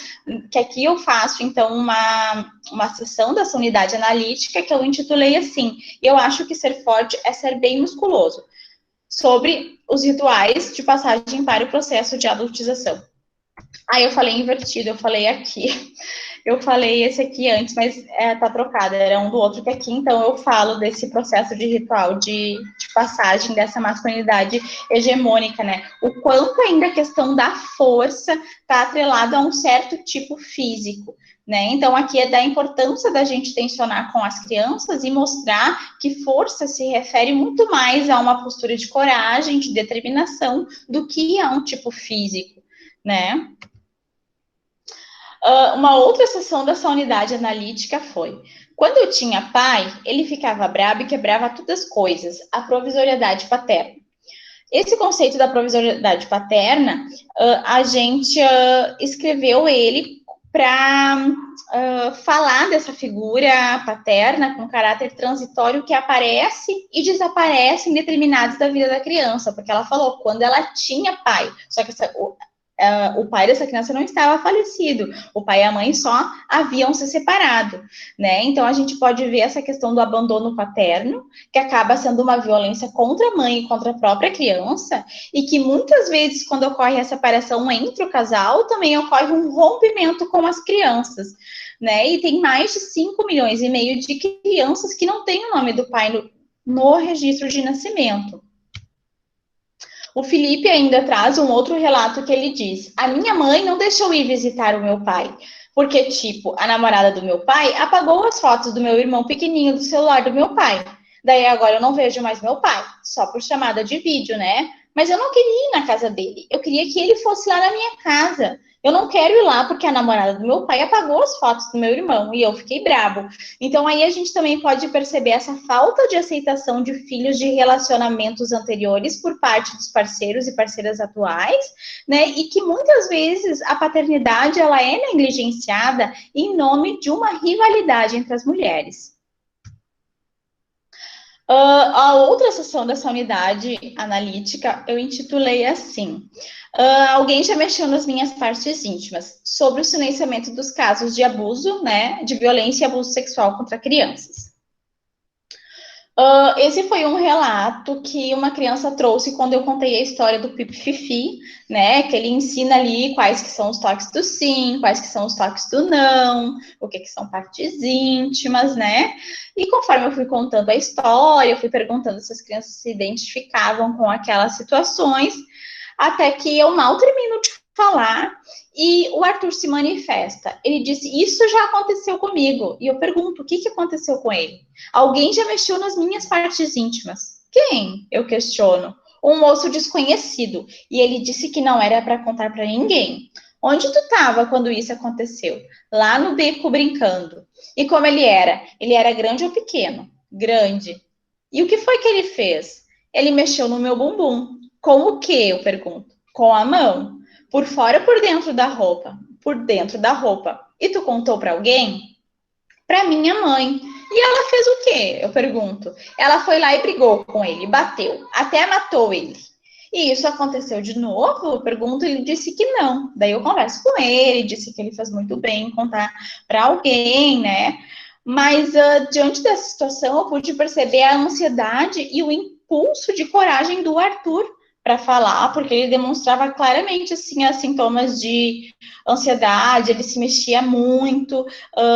Que aqui eu faço, então, uma sessão dessa unidade analítica que eu intitulei assim: eu acho que ser forte é ser bem musculoso, sobre os rituais de passagem para o processo de adultização. Aí eu falei invertido, eu falei aqui. Eu falei esse aqui antes, mas tá trocado, era um do outro que aqui, então eu falo desse processo de ritual de passagem dessa masculinidade hegemônica, né? O quanto ainda a questão da força está atrelada a um certo tipo físico, né? Então aqui é da importância da gente tensionar com as crianças e mostrar que força se refere muito mais a uma postura de coragem, de determinação, do que a um tipo físico, né? Uma outra sessão dessa unidade analítica foi: quando eu tinha pai, ele ficava brabo e quebrava todas as coisas, a provisoriedade paterna. Esse conceito da provisoriedade paterna, a gente escreveu ele para falar dessa figura paterna com caráter transitório que aparece e desaparece em determinados da vida da criança, porque ela falou quando ela tinha pai, só que o pai dessa criança não estava falecido, o pai e a mãe só haviam se separado, né? Então a gente pode ver essa questão do abandono paterno, que acaba sendo uma violência contra a mãe e contra a própria criança, e que muitas vezes, quando ocorre a separação entre o casal, também ocorre um rompimento com as crianças, né? E tem mais de 5,5 milhões de crianças que não têm o nome do pai no registro de nascimento. O Felipe ainda traz um outro relato que ele diz: a minha mãe não deixou ir visitar o meu pai, porque, tipo, a namorada do meu pai apagou as fotos do meu irmão pequenininho do celular do meu pai. Daí agora eu não vejo mais meu pai, só por chamada de vídeo, né? Mas eu não queria ir na casa dele, eu queria que ele fosse lá na minha casa. Eu não quero ir lá porque a namorada do meu pai apagou as fotos do meu irmão e eu fiquei brabo. Então aí a gente também pode perceber essa falta de aceitação de filhos de relacionamentos anteriores por parte dos parceiros e parceiras atuais, né? E que muitas vezes a paternidade ela é negligenciada em nome de uma rivalidade entre as mulheres. A outra sessão dessa unidade analítica eu intitulei assim: alguém já mexeu nas minhas partes íntimas, sobre o silenciamento dos casos de abuso, né, de violência e abuso sexual contra crianças. Esse foi um relato que uma criança trouxe quando eu contei a história do Pipi Fifi, né? Que ele ensina ali quais que são os toques do sim, quais que são os toques do não, o que são partes íntimas, né? E conforme eu fui contando a história, eu fui perguntando se as crianças se identificavam com aquelas situações, até que eu mal termino de falar e o Arthur se manifesta. Ele disse: isso já aconteceu comigo. E eu pergunto: o que aconteceu com ele? Alguém já mexeu nas minhas partes íntimas. Quem? Eu questiono. Um moço desconhecido. E ele disse que não era para contar para ninguém. Onde tu estava quando isso aconteceu? Lá no beco brincando. E como ele era? Ele era grande ou pequeno? Grande. E o que foi que ele fez? Ele mexeu no meu bumbum. Com o que? Eu pergunto. Com a mão. Por fora ou por dentro da roupa? por dentro da roupa. E tu contou para alguém? Para minha mãe. E ela fez o quê? Eu pergunto. Ela foi lá e brigou com ele, bateu, até matou ele. E isso aconteceu de novo? Eu pergunto, ele disse que não. Daí eu converso com ele, disse que ele fez muito bem em contar para alguém, né? Mas diante dessa situação, eu pude perceber a ansiedade e o impulso de coragem do Arthur para falar, porque ele demonstrava claramente assim os sintomas de ansiedade, ele se mexia muito,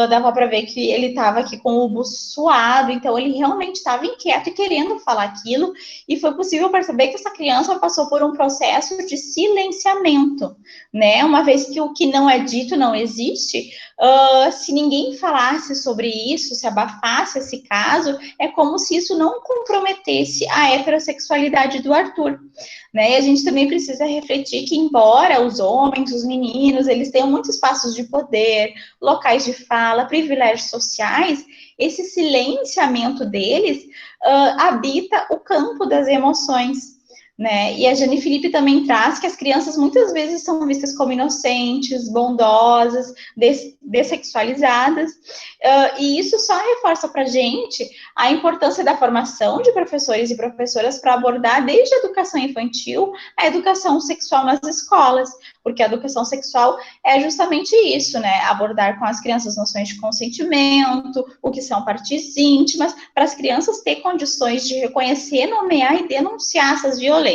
dava para ver que ele estava aqui com o buço suado, então ele realmente estava inquieto e querendo falar aquilo, e foi possível perceber que essa criança passou por um processo de silenciamento, né? Uma vez que o que não é dito não existe, se ninguém falasse sobre isso, se abafasse esse caso, é como se isso não comprometesse a heterossexualidade do Arthur, né? E a gente também precisa refletir que, embora os homens, os meninos, eles tenham muitos espaços de poder, locais de fala, privilégios sociais, esse silenciamento deles habita o campo das emoções, né? E a Jane Felipe também traz que as crianças muitas vezes são vistas como inocentes, bondosas, dessexualizadas, e isso só reforça para a gente a importância da formação de professores e professoras para abordar desde a educação infantil a educação sexual nas escolas, porque a educação sexual é justamente isso, né? Abordar com as crianças noções de consentimento, o que são partes íntimas, para as crianças ter condições de reconhecer, nomear e denunciar essas violências.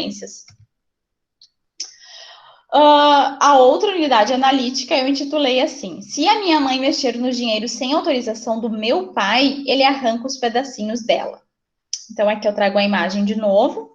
A outra unidade analítica eu intitulei assim: se a minha mãe mexer no dinheiro sem autorização do meu pai, ele arranca os pedacinhos dela. Então, aqui eu trago a imagem de novo.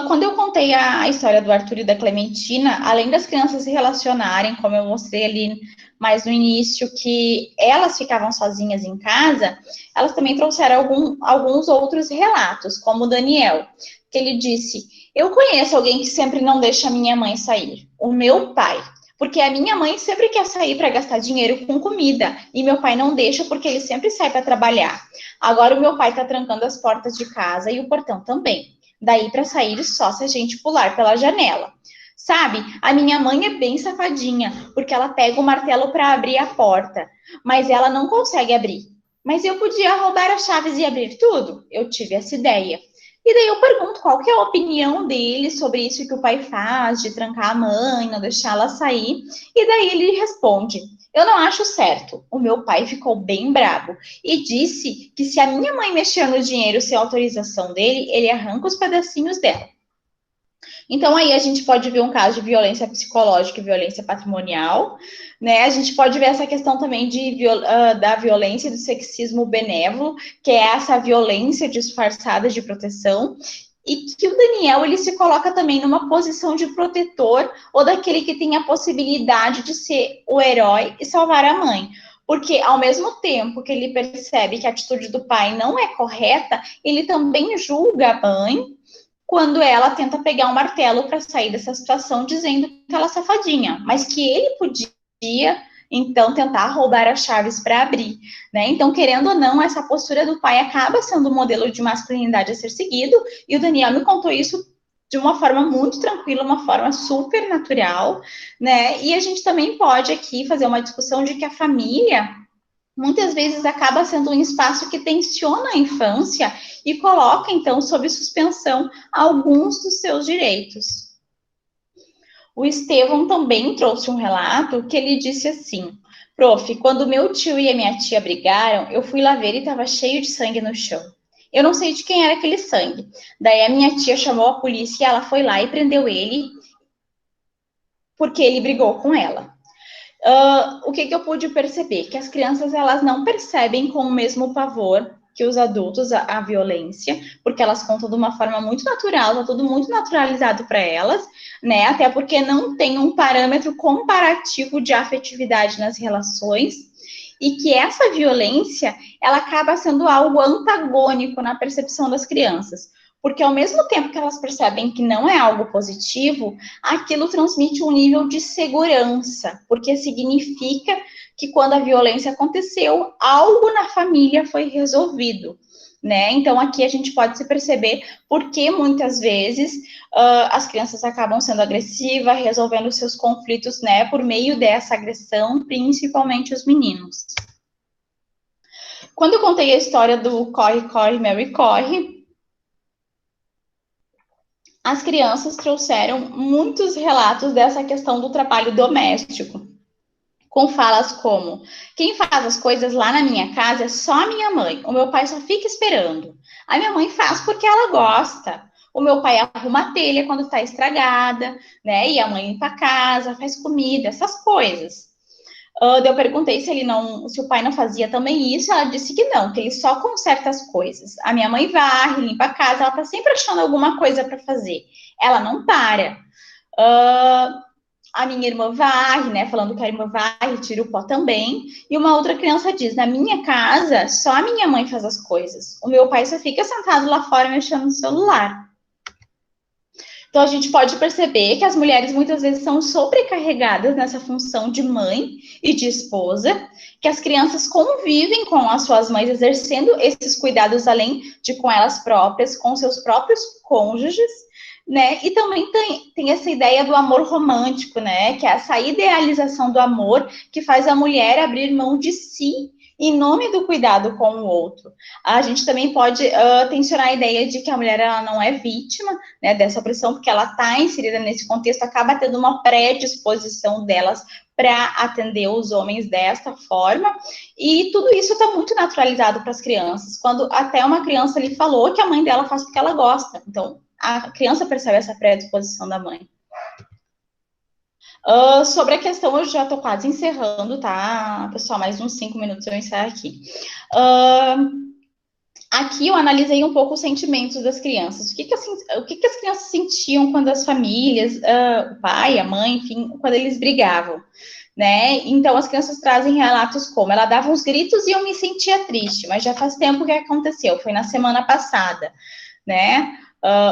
Quando eu contei a história do Arthur e da Clementina, além das crianças se relacionarem, como eu mostrei ali mais no início, que elas ficavam sozinhas em casa, elas também trouxeram alguns outros relatos, como o Daniel, que ele disse: eu conheço alguém que sempre não deixa a minha mãe sair, o meu pai. Porque a minha mãe sempre quer sair para gastar dinheiro com comida, e meu pai não deixa porque ele sempre sai para trabalhar. Agora o meu pai está trancando as portas de casa e o portão também. Daí para sair só se a gente pular pela janela. Sabe, a minha mãe é bem safadinha, porque ela pega o martelo para abrir a porta, mas ela não consegue abrir. Mas eu podia roubar as chaves e abrir tudo? Eu tive essa ideia. E daí eu pergunto qual que é a opinião dele sobre isso que o pai faz, de trancar a mãe, não deixar ela sair. E daí ele responde: eu não acho certo. O meu pai ficou bem bravo e disse que se a minha mãe mexer no dinheiro sem autorização dele, ele arranca os pedacinhos dela. Então, aí a gente pode ver um caso de violência psicológica e violência patrimonial, né? A gente pode ver essa questão também da violência e do sexismo benévolo, que é essa violência disfarçada de proteção, e que o Daniel, ele se coloca também numa posição de protetor ou daquele que tem a possibilidade de ser o herói e salvar a mãe. Porque, ao mesmo tempo que ele percebe que a atitude do pai não é correta, ele também julga a mãe quando ela tenta pegar um martelo para sair dessa situação, dizendo que ela é safadinha, mas que ele podia, então, tentar roubar as chaves para abrir, né? Então, querendo ou não, essa postura do pai acaba sendo um modelo de masculinidade a ser seguido, e o Daniel me contou isso de uma forma muito tranquila, uma forma super natural, né? E a gente também pode aqui fazer uma discussão de que a família muitas vezes acaba sendo um espaço que tensiona a infância e coloca, então, sob suspensão alguns dos seus direitos. O Estevão também trouxe um relato que ele disse assim: prof, quando meu tio e a minha tia brigaram, eu fui lá ver e estava cheio de sangue no chão. Eu não sei de quem era aquele sangue. Daí a minha tia chamou a polícia e ela foi lá e prendeu ele porque ele brigou com ela. O que eu pude perceber? Que as crianças, elas não percebem com o mesmo pavor que os adultos a violência, porque elas contam de uma forma muito natural, tá tudo muito naturalizado para elas, né? Até porque não tem um parâmetro comparativo de afetividade nas relações, e que essa violência, ela acaba sendo algo antagônico na percepção das crianças. Porque ao mesmo tempo que elas percebem que não é algo positivo, aquilo transmite um nível de segurança, porque significa que quando a violência aconteceu, algo na família foi resolvido. né? Então, aqui a gente pode se perceber porque muitas vezes as crianças acabam sendo agressivas, resolvendo seus conflitos, né, por meio dessa agressão, principalmente os meninos. Quando eu contei a história do corre, corre, Mary corre, as crianças trouxeram muitos relatos dessa questão do trabalho doméstico, com falas como: quem faz as coisas lá na minha casa é só a minha mãe, o meu pai só fica esperando. A minha mãe faz porque ela gosta. O meu pai arruma a telha quando está estragada, né? E a mãe limpa a casa, faz comida, essas coisas. Eu perguntei se o pai não fazia também isso, ela disse que não, que ele só conserta as coisas. A minha mãe varre, limpa a casa, ela tá sempre achando alguma coisa para fazer. Ela não para. A minha irmã varre, né? Falando que a irmã varre, tira o pó também. E uma outra criança diz: na minha casa, só a minha mãe faz as coisas. O meu pai só fica sentado lá fora mexendo no celular. Então, a gente pode perceber que as mulheres muitas vezes são sobrecarregadas nessa função de mãe e de esposa, que as crianças convivem com as suas mães, exercendo esses cuidados além de com elas próprias, com seus próprios cônjuges, né? E também tem essa ideia do amor romântico, né? Que é essa idealização do amor que faz a mulher abrir mão de si em nome do cuidado com o outro. A gente também pode tensionar a ideia de que a mulher ela não é vítima, né, dessa opressão, porque ela está inserida nesse contexto, acaba tendo uma predisposição delas para atender os homens desta forma, e tudo isso está muito naturalizado para as crianças, quando até uma criança lhe falou que a mãe dela faz porque ela gosta, então a criança percebe essa predisposição da mãe. Sobre a questão, eu já estou quase encerrando, tá, pessoal? Mais uns 5 minutos eu encerro aqui. Aqui eu analisei um pouco os sentimentos das crianças. O que as crianças sentiam quando as famílias, o pai, a mãe, enfim, quando eles brigavam, né? Então as crianças trazem relatos como: ela dava uns gritos e eu me sentia triste, mas já faz tempo que aconteceu, foi na semana passada, né?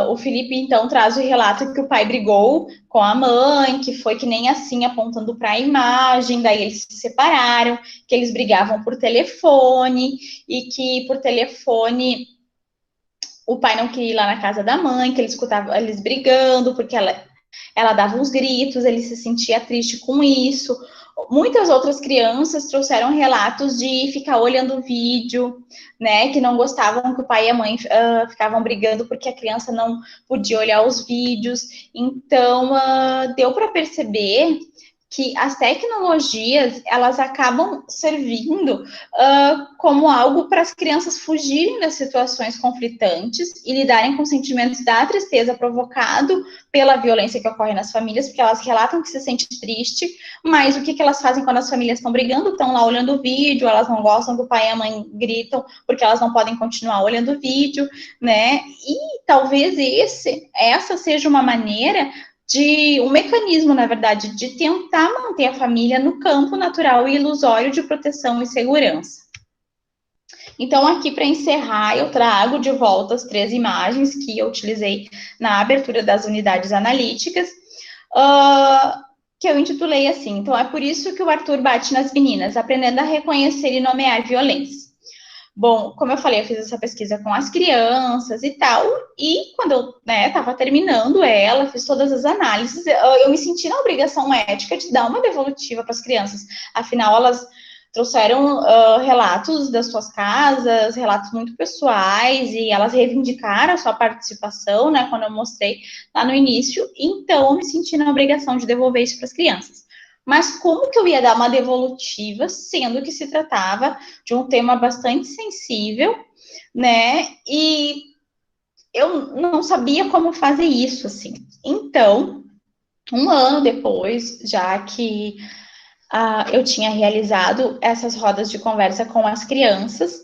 O Felipe, então, traz o relato que o pai brigou com a mãe, que foi que nem assim, apontando para a imagem, daí eles se separaram, que eles brigavam por telefone, e que por telefone o pai não queria ir lá na casa da mãe, que ele escutava eles brigando, porque ela dava uns gritos, ele se sentia triste com isso. Muitas outras crianças trouxeram relatos de ficar olhando vídeo, né, que não gostavam que o pai e a mãe ficavam brigando porque a criança não podia olhar os vídeos. Então, deu para perceber que as tecnologias, elas acabam servindo como algo para as crianças fugirem das situações conflitantes e lidarem com sentimentos da tristeza provocado pela violência que ocorre nas famílias, porque elas relatam que se sente triste, mas o que elas fazem quando as famílias estão brigando? Estão lá olhando o vídeo, elas não gostam que o pai e a mãe gritam, porque elas não podem continuar olhando o vídeo, né? E talvez essa seja uma maneira um mecanismo, na verdade, de tentar manter a família no campo natural e ilusório de proteção e segurança. Então, aqui para encerrar, eu trago de volta as 3 imagens que eu utilizei na abertura das unidades analíticas, que eu intitulei assim: então, é por isso que o Arthur bate nas meninas, aprendendo a reconhecer e nomear violência. Bom, como eu falei, eu fiz essa pesquisa com as crianças e tal, e quando eu estava terminando ela, fiz todas as análises, eu me senti na obrigação ética de dar uma devolutiva para as crianças. Afinal, elas trouxeram relatos das suas casas, relatos muito pessoais, e elas reivindicaram a sua participação, né, quando eu mostrei lá no início, então eu me senti na obrigação de devolver isso para as crianças. Mas como que eu ia dar uma devolutiva, sendo que se tratava de um tema bastante sensível, né? E eu não sabia como fazer isso, assim. Então, um ano depois, já que eu tinha realizado essas rodas de conversa com as crianças,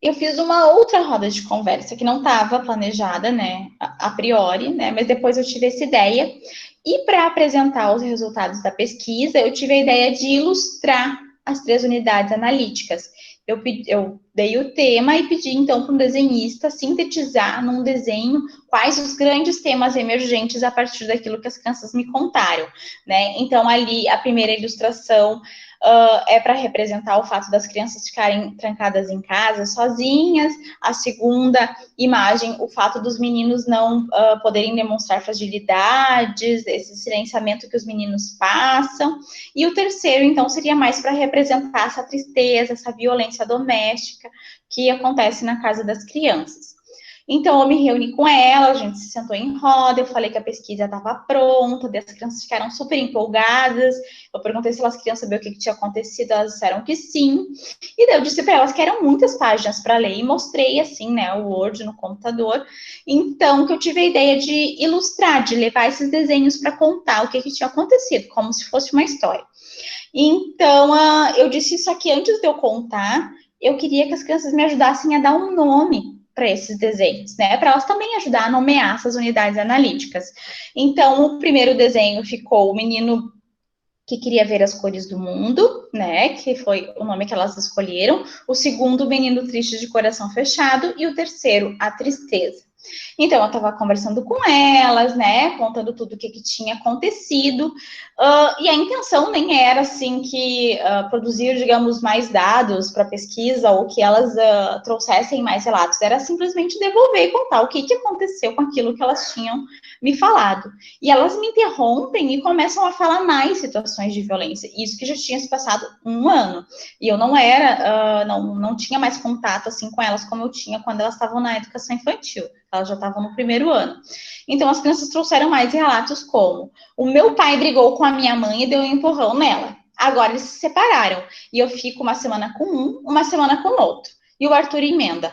eu fiz uma outra roda de conversa que não estava planejada, né, a priori, né, mas depois eu tive essa ideia. E para apresentar os resultados da pesquisa, eu tive a ideia de ilustrar as 3 unidades analíticas. Eu dei o tema e pedi, então, para um desenhista sintetizar num desenho quais os grandes temas emergentes a partir daquilo que as crianças me contaram, né? Então, ali, a primeira ilustração é para representar o fato das crianças ficarem trancadas em casa sozinhas. A segunda imagem, o fato dos meninos não poderem demonstrar fragilidades, esse silenciamento que os meninos passam. E o terceiro, então, seria mais para representar essa tristeza, essa violência doméstica que acontece na casa das crianças. Então, eu me reuni com ela, a gente se sentou em roda, eu falei que a pesquisa estava pronta, as crianças ficaram super empolgadas, eu perguntei se elas queriam saber o que tinha acontecido, elas disseram que sim, e daí eu disse para elas que eram muitas páginas para ler, e mostrei, assim, né, o Word no computador, então, que eu tive a ideia de ilustrar, de levar esses desenhos para contar o que tinha acontecido, como se fosse uma história. Então, eu disse isso aqui antes de eu contar, eu queria que as crianças me ajudassem a dar um nome para esses desenhos, né? Para elas também ajudar a nomear essas unidades analíticas. Então, o primeiro desenho ficou o menino que queria ver as cores do mundo, né? Que foi o nome que elas escolheram. O segundo, o menino triste de coração fechado. E o terceiro, a tristeza. Então, eu estava conversando com elas, né, contando tudo o que tinha acontecido, e a intenção nem era, assim, que produzir, digamos, mais dados para pesquisa ou que elas trouxessem mais relatos, era simplesmente devolver e contar o que aconteceu com aquilo que elas tinham me falado. E elas me interrompem e começam a falar mais situações de violência, isso que já tinha se passado um ano, e eu não era, não tinha mais contato, assim, com elas como eu tinha quando elas estavam na educação infantil. Elas já estavam no primeiro ano. Então, as crianças trouxeram mais relatos como: o meu pai brigou com a minha mãe e deu um empurrão nela. Agora eles se separaram. E eu fico uma semana com um, uma semana com o outro. E o Arthur emenda: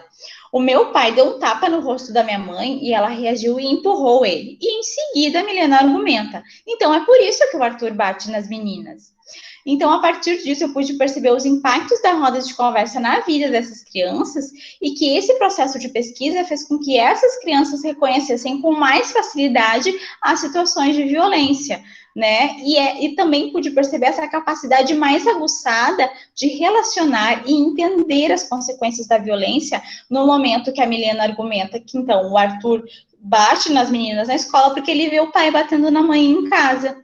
o meu pai deu um tapa no rosto da minha mãe e ela reagiu e empurrou ele. E em seguida, a Milena argumenta: então é por isso que o Arthur bate nas meninas. Então, a partir disso, eu pude perceber os impactos da roda de conversa na vida dessas crianças e que esse processo de pesquisa fez com que essas crianças reconhecessem com mais facilidade as situações de violência, né? E também pude perceber essa capacidade mais aguçada de relacionar e entender as consequências da violência no momento que a Milena argumenta que, então, o Arthur bate nas meninas na escola porque ele vê o pai batendo na mãe em casa.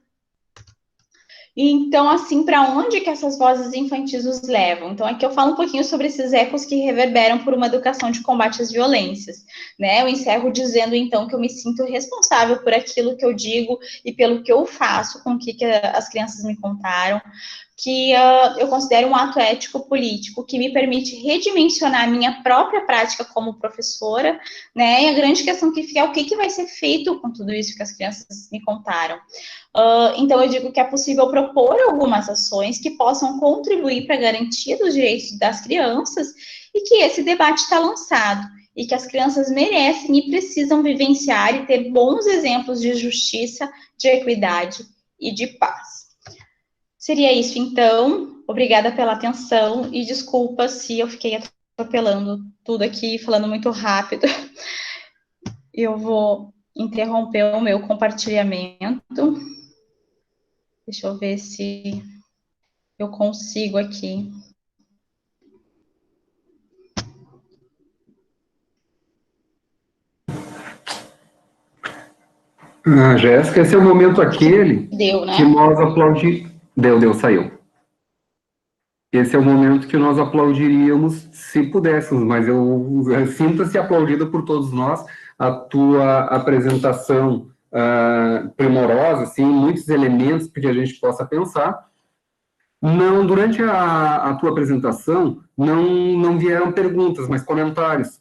Então, assim, para onde que essas vozes infantis nos levam? Então, aqui eu falo um pouquinho sobre esses ecos que reverberam por uma educação de combate às violências, né? Eu encerro dizendo, então, que eu me sinto responsável por aquilo que eu digo e pelo que eu faço com o que as crianças me contaram, que eu considero um ato ético-político que me permite redimensionar a minha própria prática como professora, né? E a grande questão que fica é o que vai ser feito com tudo isso que as crianças me contaram. Então, eu digo que é possível propor algumas ações que possam contribuir para a garantia dos direitos das crianças e que esse debate está lançado e que as crianças merecem e precisam vivenciar e ter bons exemplos de justiça, de equidade e de paz. Seria isso, então. Obrigada pela atenção e desculpa se eu fiquei atropelando tudo aqui, falando muito rápido. Eu vou interromper o meu compartilhamento. Deixa eu ver se eu consigo aqui. Jéssica, esse é o momento aquele Deu, né? que nós aplaudimos. Saiu. Esse é o momento que nós aplaudiríamos se pudéssemos, mas eu sinta-se aplaudida por todos nós. A tua apresentação primorosa, assim, muitos elementos que a gente possa pensar. Não, durante a tua apresentação, não vieram perguntas, mas comentários.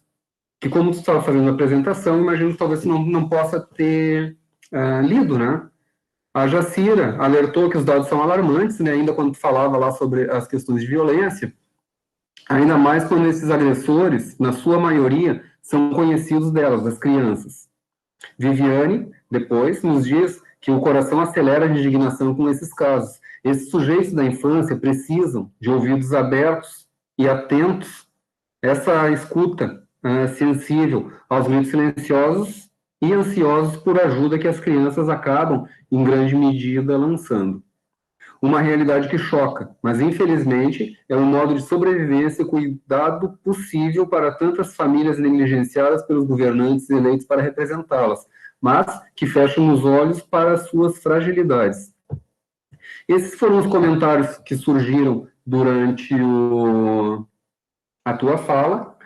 Que como tu estava fazendo a apresentação, imagino que talvez não possa ter lido, né? A Jacira alertou que os dados são alarmantes, né? Ainda quando tu falava lá sobre as questões de violência, ainda mais quando esses agressores, na sua maioria, são conhecidos delas, das crianças. Viviane, depois, nos diz que o coração acelera de indignação com esses casos. Esses sujeitos da infância precisam de ouvidos abertos e atentos, essa escuta sensível aos gritos silenciosos e ansiosos por ajuda que as crianças acabam, em grande medida, lançando. Uma realidade que choca, mas infelizmente é um modo de sobrevivência e cuidado possível para tantas famílias negligenciadas pelos governantes eleitos para representá-las, mas que fecham os olhos para as suas fragilidades. Esses foram os comentários que surgiram durante a tua fala.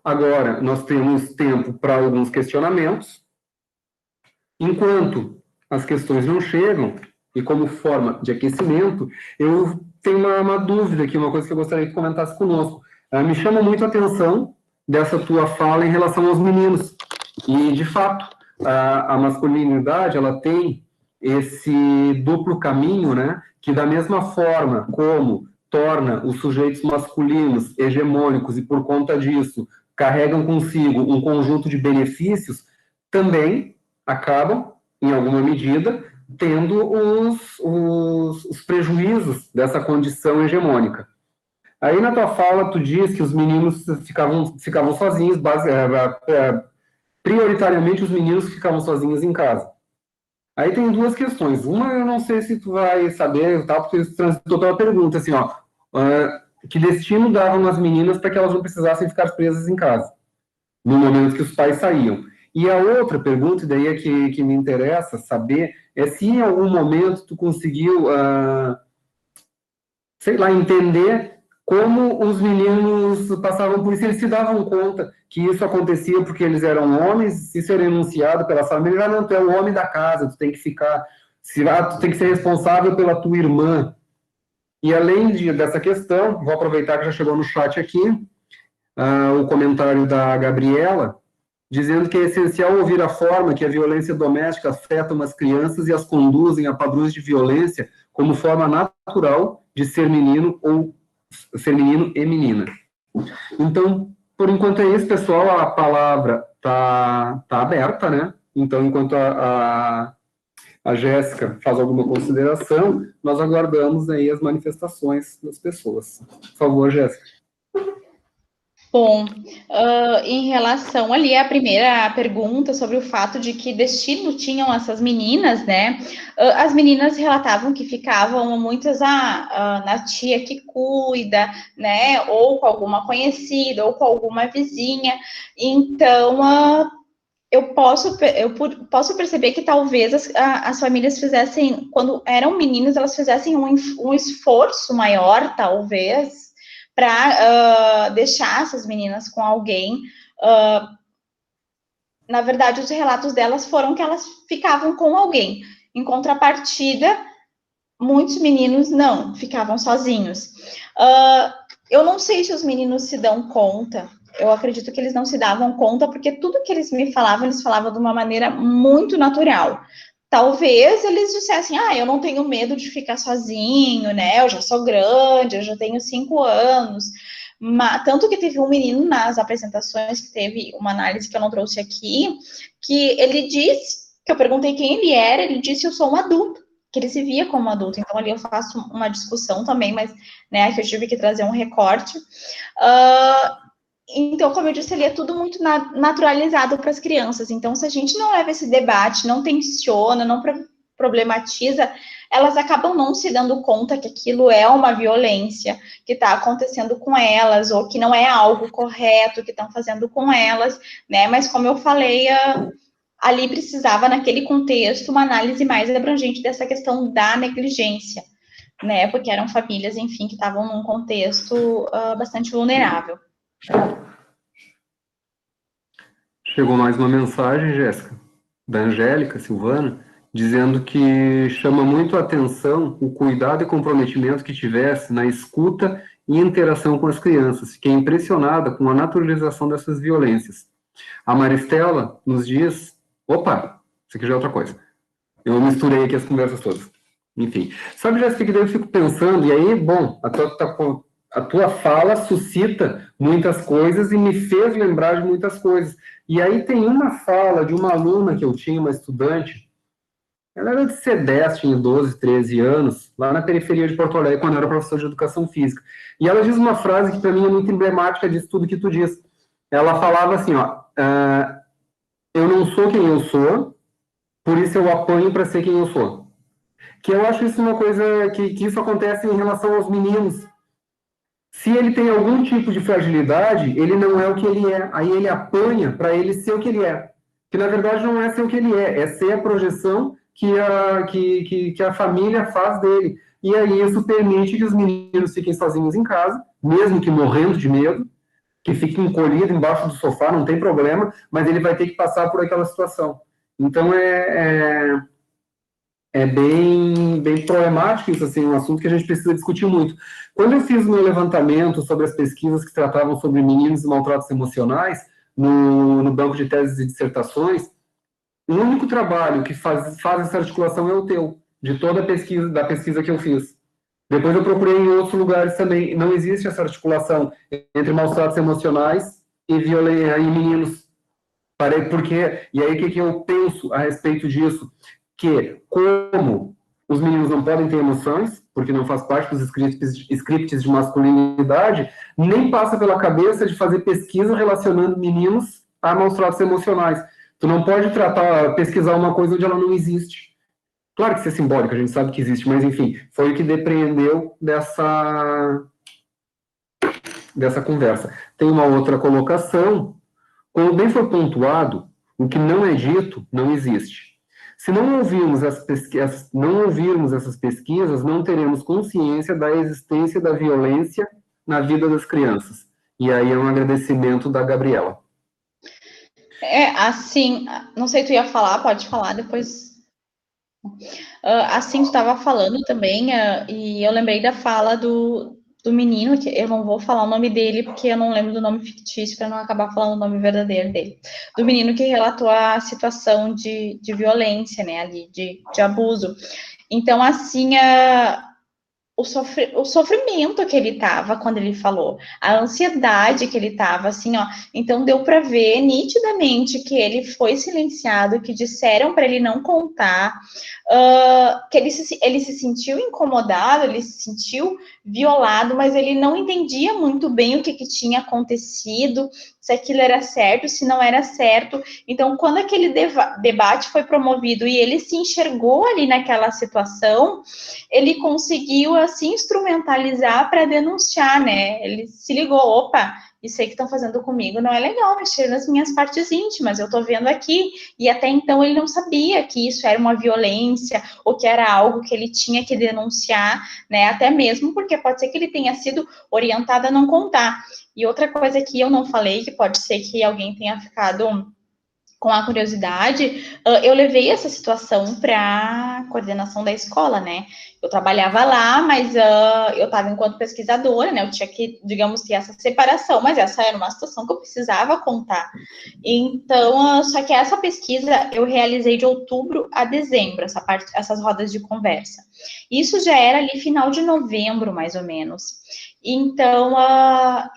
Agora, nós temos tempo para alguns questionamentos. Enquanto as questões não chegam, e como forma de aquecimento, eu tenho uma dúvida aqui, uma coisa que eu gostaria que comentasse conosco. Me chama muito a atenção dessa tua fala em relação aos meninos. E, de fato, a masculinidade, ela tem esse duplo caminho, né, que da mesma forma como torna os sujeitos masculinos hegemônicos e, por conta disso, carregam consigo um conjunto de benefícios, também acabam, em alguma medida, tendo os prejuízos dessa condição hegemônica. Aí, na tua fala, tu diz que os meninos ficavam sozinhos, prioritariamente os meninos ficavam sozinhos em casa. Aí tem duas questões. Uma, eu não sei se tu vai saber, tá, porque transitou pela pergunta, assim, ó, que destino davam as meninas para que elas não precisassem ficar presas em casa, no momento que os pais saíam. E a outra pergunta, e daí é que me interessa saber, é se em algum momento tu conseguiu, sei lá, entender como os meninos passavam por isso, eles se davam conta que isso acontecia porque eles eram homens, isso era enunciado pela família, não, tu é o homem da casa, tu tem que ficar, tu tem que ser responsável pela tua irmã. E além dessa questão, vou aproveitar que já chegou no chat aqui, o comentário da Gabriela, dizendo que é essencial ouvir a forma que a violência doméstica afeta umas crianças e as conduzem a padrões de violência como forma natural de ser menino ou ser menino e menina. Então, por enquanto é isso, pessoal, a palavra tá aberta, né? Então, enquanto a Jéssica faz alguma consideração, nós aguardamos aí as manifestações das pessoas. Por favor, Jéssica. Bom, em relação ali à primeira pergunta sobre o fato de que destino tinham essas meninas, né? As meninas relatavam que ficavam muitas na tia que cuida, né? Ou com alguma conhecida, ou com alguma vizinha. Então, eu posso perceber que talvez as famílias fizessem, quando eram meninas, elas fizessem um esforço maior, talvez, para deixar essas meninas com alguém. Na verdade, os relatos delas foram que elas ficavam com alguém. Em contrapartida, muitos meninos não, ficavam sozinhos. Eu não sei se os meninos se dão conta. Eu acredito que eles não se davam conta, porque tudo que eles me falavam, eles falavam de uma maneira muito natural. Talvez eles dissessem, eu não tenho medo de ficar sozinho, né? Eu já sou grande, eu já tenho 5 anos. Mas, tanto que teve um menino nas apresentações, que teve uma análise que eu não trouxe aqui, que ele disse, que eu perguntei quem ele era, ele disse, eu sou um adulto, que ele se via como adulto. Então, ali eu faço uma discussão também, mas, né, que eu tive que trazer um recorte. Então, como eu disse, ele é tudo muito naturalizado para as crianças. Então, se a gente não leva esse debate, não tensiona, não problematiza, elas acabam não se dando conta que aquilo é uma violência que está acontecendo com elas, ou que não é algo correto que estão fazendo com elas, né? Mas, como eu falei, ali precisava, naquele contexto, uma análise mais abrangente dessa questão da negligência, né? Porque eram famílias, enfim, que estavam num contexto bastante vulnerável. Chegou mais uma mensagem, Jéssica, da Angélica Silvana, dizendo que chama muito a atenção o cuidado e comprometimento que tivesse na escuta e interação com as crianças. Fiquei impressionada com a naturalização dessas violências. A Maristela nos diz... Opa, isso aqui já é outra coisa. Eu misturei aqui as conversas todas. Enfim. Sabe, Jéssica, que daí eu fico pensando, e aí, bom, a tua fala suscita muitas coisas e me fez lembrar de muitas coisas. E aí tem uma fala de uma aluna que eu tinha, uma estudante, ela era de CEDES, tinha 12, 13 anos, lá na periferia de Porto Alegre, quando eu era professor de educação física. E ela diz uma frase que para mim é muito emblemática disso tudo que tu diz. Ela falava assim, ó, eu não sou quem eu sou, por isso eu apanho para ser quem eu sou. Que eu acho isso uma coisa que isso acontece em relação aos meninos. Se ele tem algum tipo de fragilidade, ele não é o que ele é. Aí ele apanha para ele ser o que ele é. Que na verdade não é ser o que ele é ser a projeção que a família faz dele. e aí isso permite que os meninos fiquem sozinhos em casa, mesmo que morrendo de medo, que fique encolhido embaixo do sofá, não tem problema, mas ele vai ter que passar por aquela situação. Então, é bem problemático isso, assim, um assunto que a gente precisa discutir muito. Quando eu fiz o meu levantamento sobre as pesquisas que tratavam sobre meninos e maltratos emocionais, no banco de teses e dissertações, o único trabalho que faz essa articulação é o teu, de toda a pesquisa, da pesquisa que eu fiz. Depois eu procurei em outros lugares também, não existe essa articulação entre maus tratos emocionais e violência em meninos. Porque, e aí o que eu penso a respeito disso? Que como os meninos não podem ter emoções, porque não faz parte dos scripts de masculinidade, nem passa pela cabeça de fazer pesquisa relacionando meninos a maus tratos emocionais. Tu não pode pesquisar uma coisa onde ela não existe. Claro que isso é simbólico, a gente sabe que existe, mas enfim, foi o que depreendeu dessa conversa. Tem uma outra colocação, como bem foi pontuado, o que não é dito não existe. Se não ouvirmos, não ouvirmos essas pesquisas, não teremos consciência da existência da violência na vida das crianças. E aí é um agradecimento da Gabriela. Assim, não sei, tu ia falar, pode falar depois. Assim, tu estava falando também, e eu lembrei da fala do menino, que eu não vou falar o nome dele, porque eu não lembro do nome fictício, para não acabar falando o nome verdadeiro dele. Do menino que relatou a situação de violência, né, ali, de abuso. Então, assim, o sofrimento que ele tava quando ele falou, a ansiedade que ele tava, assim, ó. Então deu para ver nitidamente que ele foi silenciado, que disseram para ele não contar, que ele se sentiu incomodado, ele se sentiu violado, mas ele não entendia muito bem o que tinha acontecido, se aquilo era certo, se não era certo. Então, quando aquele debate foi promovido e ele se enxergou ali naquela situação, ele conseguiu assim instrumentalizar para denunciar, né? Ele se ligou, opa, isso aí que estão fazendo comigo não é legal, mexer nas minhas partes íntimas, eu tô vendo aqui. E até então ele não sabia que isso era uma violência ou que era algo que ele tinha que denunciar, né? Até mesmo porque pode ser que ele tenha sido orientado a não contar. E outra coisa que eu não falei, que pode ser que alguém tenha ficado com a curiosidade, eu levei essa situação para a coordenação da escola, né? Eu trabalhava lá, mas eu estava enquanto pesquisadora, né? Eu tinha que, digamos, ter essa separação, mas essa era uma situação que eu precisava contar. Então, só que essa pesquisa eu realizei de outubro a dezembro, essas rodas de conversa. Isso já era ali final de novembro, mais ou menos. Então,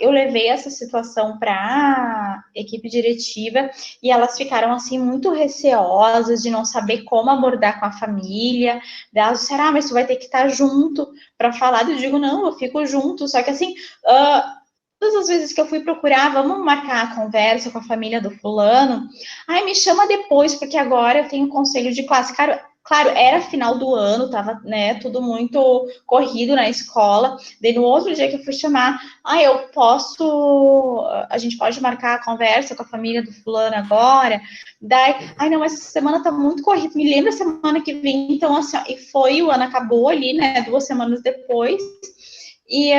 eu levei essa situação para a equipe diretiva e elas ficaram, assim, muito receosas de não saber como abordar com a família. Elas disseram, mas tu vai ter que estar junto para falar. Eu digo, não, eu fico junto. Só que, assim, todas as vezes que eu fui procurar, vamos marcar a conversa com a família do fulano, ai, me chama depois, porque agora eu tenho conselho de classe. Claro, era final do ano, tava, né, tudo muito corrido na escola. Daí no outro dia que eu fui chamar, a gente pode marcar a conversa com a família do fulano agora. Daí, não, mas essa semana tá muito corrido, me lembra a semana que vem. Então, assim, e foi, o ano acabou ali, né, 2 semanas depois, e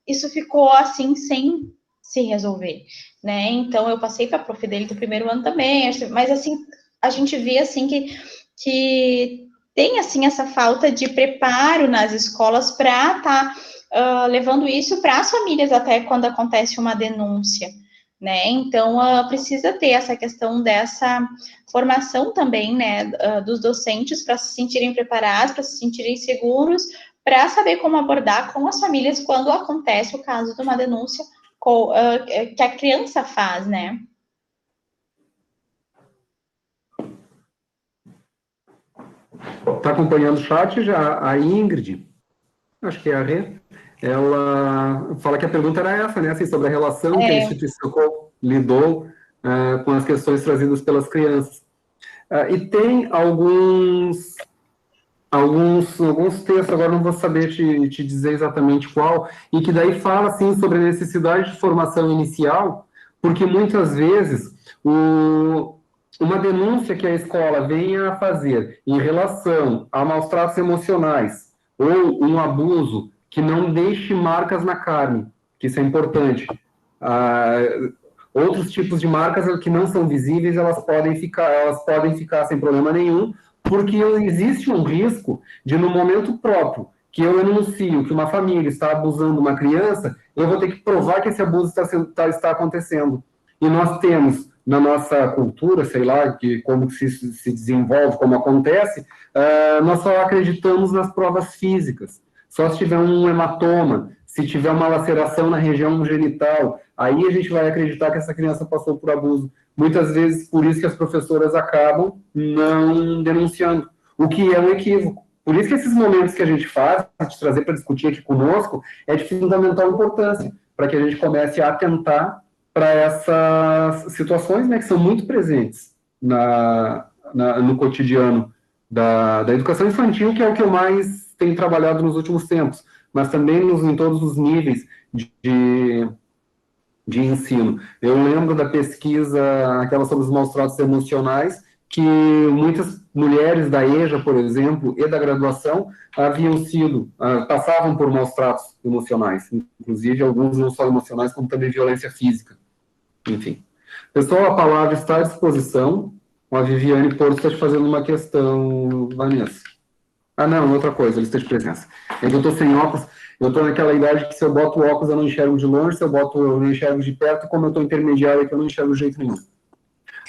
isso ficou assim, sem se resolver, né? Então, eu passei para a prof dele do primeiro ano também, mas assim, a gente vê assim que tem assim essa falta de preparo nas escolas para estar levando isso para as famílias até quando acontece uma denúncia, né? Então precisa ter essa questão dessa formação também, né, dos docentes para se sentirem preparados, para se sentirem seguros, para saber como abordar com as famílias quando acontece o caso de uma denúncia que a criança faz, né? Está acompanhando o chat já a Ingrid, acho que é a Rê, ela fala que a pergunta era essa, né, assim, sobre a relação que a instituição lidou com as questões trazidas pelas crianças. E tem alguns textos, agora não vou saber te dizer exatamente qual, e que daí fala, assim, sobre a necessidade de formação inicial, porque muitas vezes uma denúncia que a escola venha a fazer em relação a maus tratos emocionais ou um abuso que não deixe marcas na carne, que isso é importante. Outros tipos de marcas que não são visíveis, elas podem ficar sem problema nenhum, porque existe um risco de, no momento próprio, que eu enuncio que uma família está abusando de uma criança, eu vou ter que provar que esse abuso está acontecendo. E nós temos, na nossa cultura, sei lá, como se desenvolve, como acontece, nós só acreditamos nas provas físicas. Só se tiver um hematoma, se tiver uma laceração na região genital, aí a gente vai acreditar que essa criança passou por abuso. Muitas vezes, por isso que as professoras acabam não denunciando, o que é um equívoco. Por isso que esses momentos que a gente faz, de trazer para discutir aqui conosco, é de fundamental importância, para que a gente comece a atentar para essas situações, né, que são muito presentes no cotidiano da educação infantil, que é o que eu mais tenho trabalhado nos últimos tempos, mas também em todos os níveis de ensino. Eu lembro da pesquisa, aquela sobre os maus tratos emocionais, que muitas mulheres da EJA, por exemplo, e da graduação, passavam por maus tratos emocionais, inclusive alguns não só emocionais, como também violência física. Enfim. Pessoal, a palavra está à disposição. A Viviane Porto está te fazendo uma questão, Vanessa. Não, outra coisa, lista de presença. É que eu estou sem óculos, eu estou naquela idade que se eu boto óculos eu não enxergo de longe, se eu não enxergo de perto, como eu estou intermediário aqui eu não enxergo de jeito nenhum.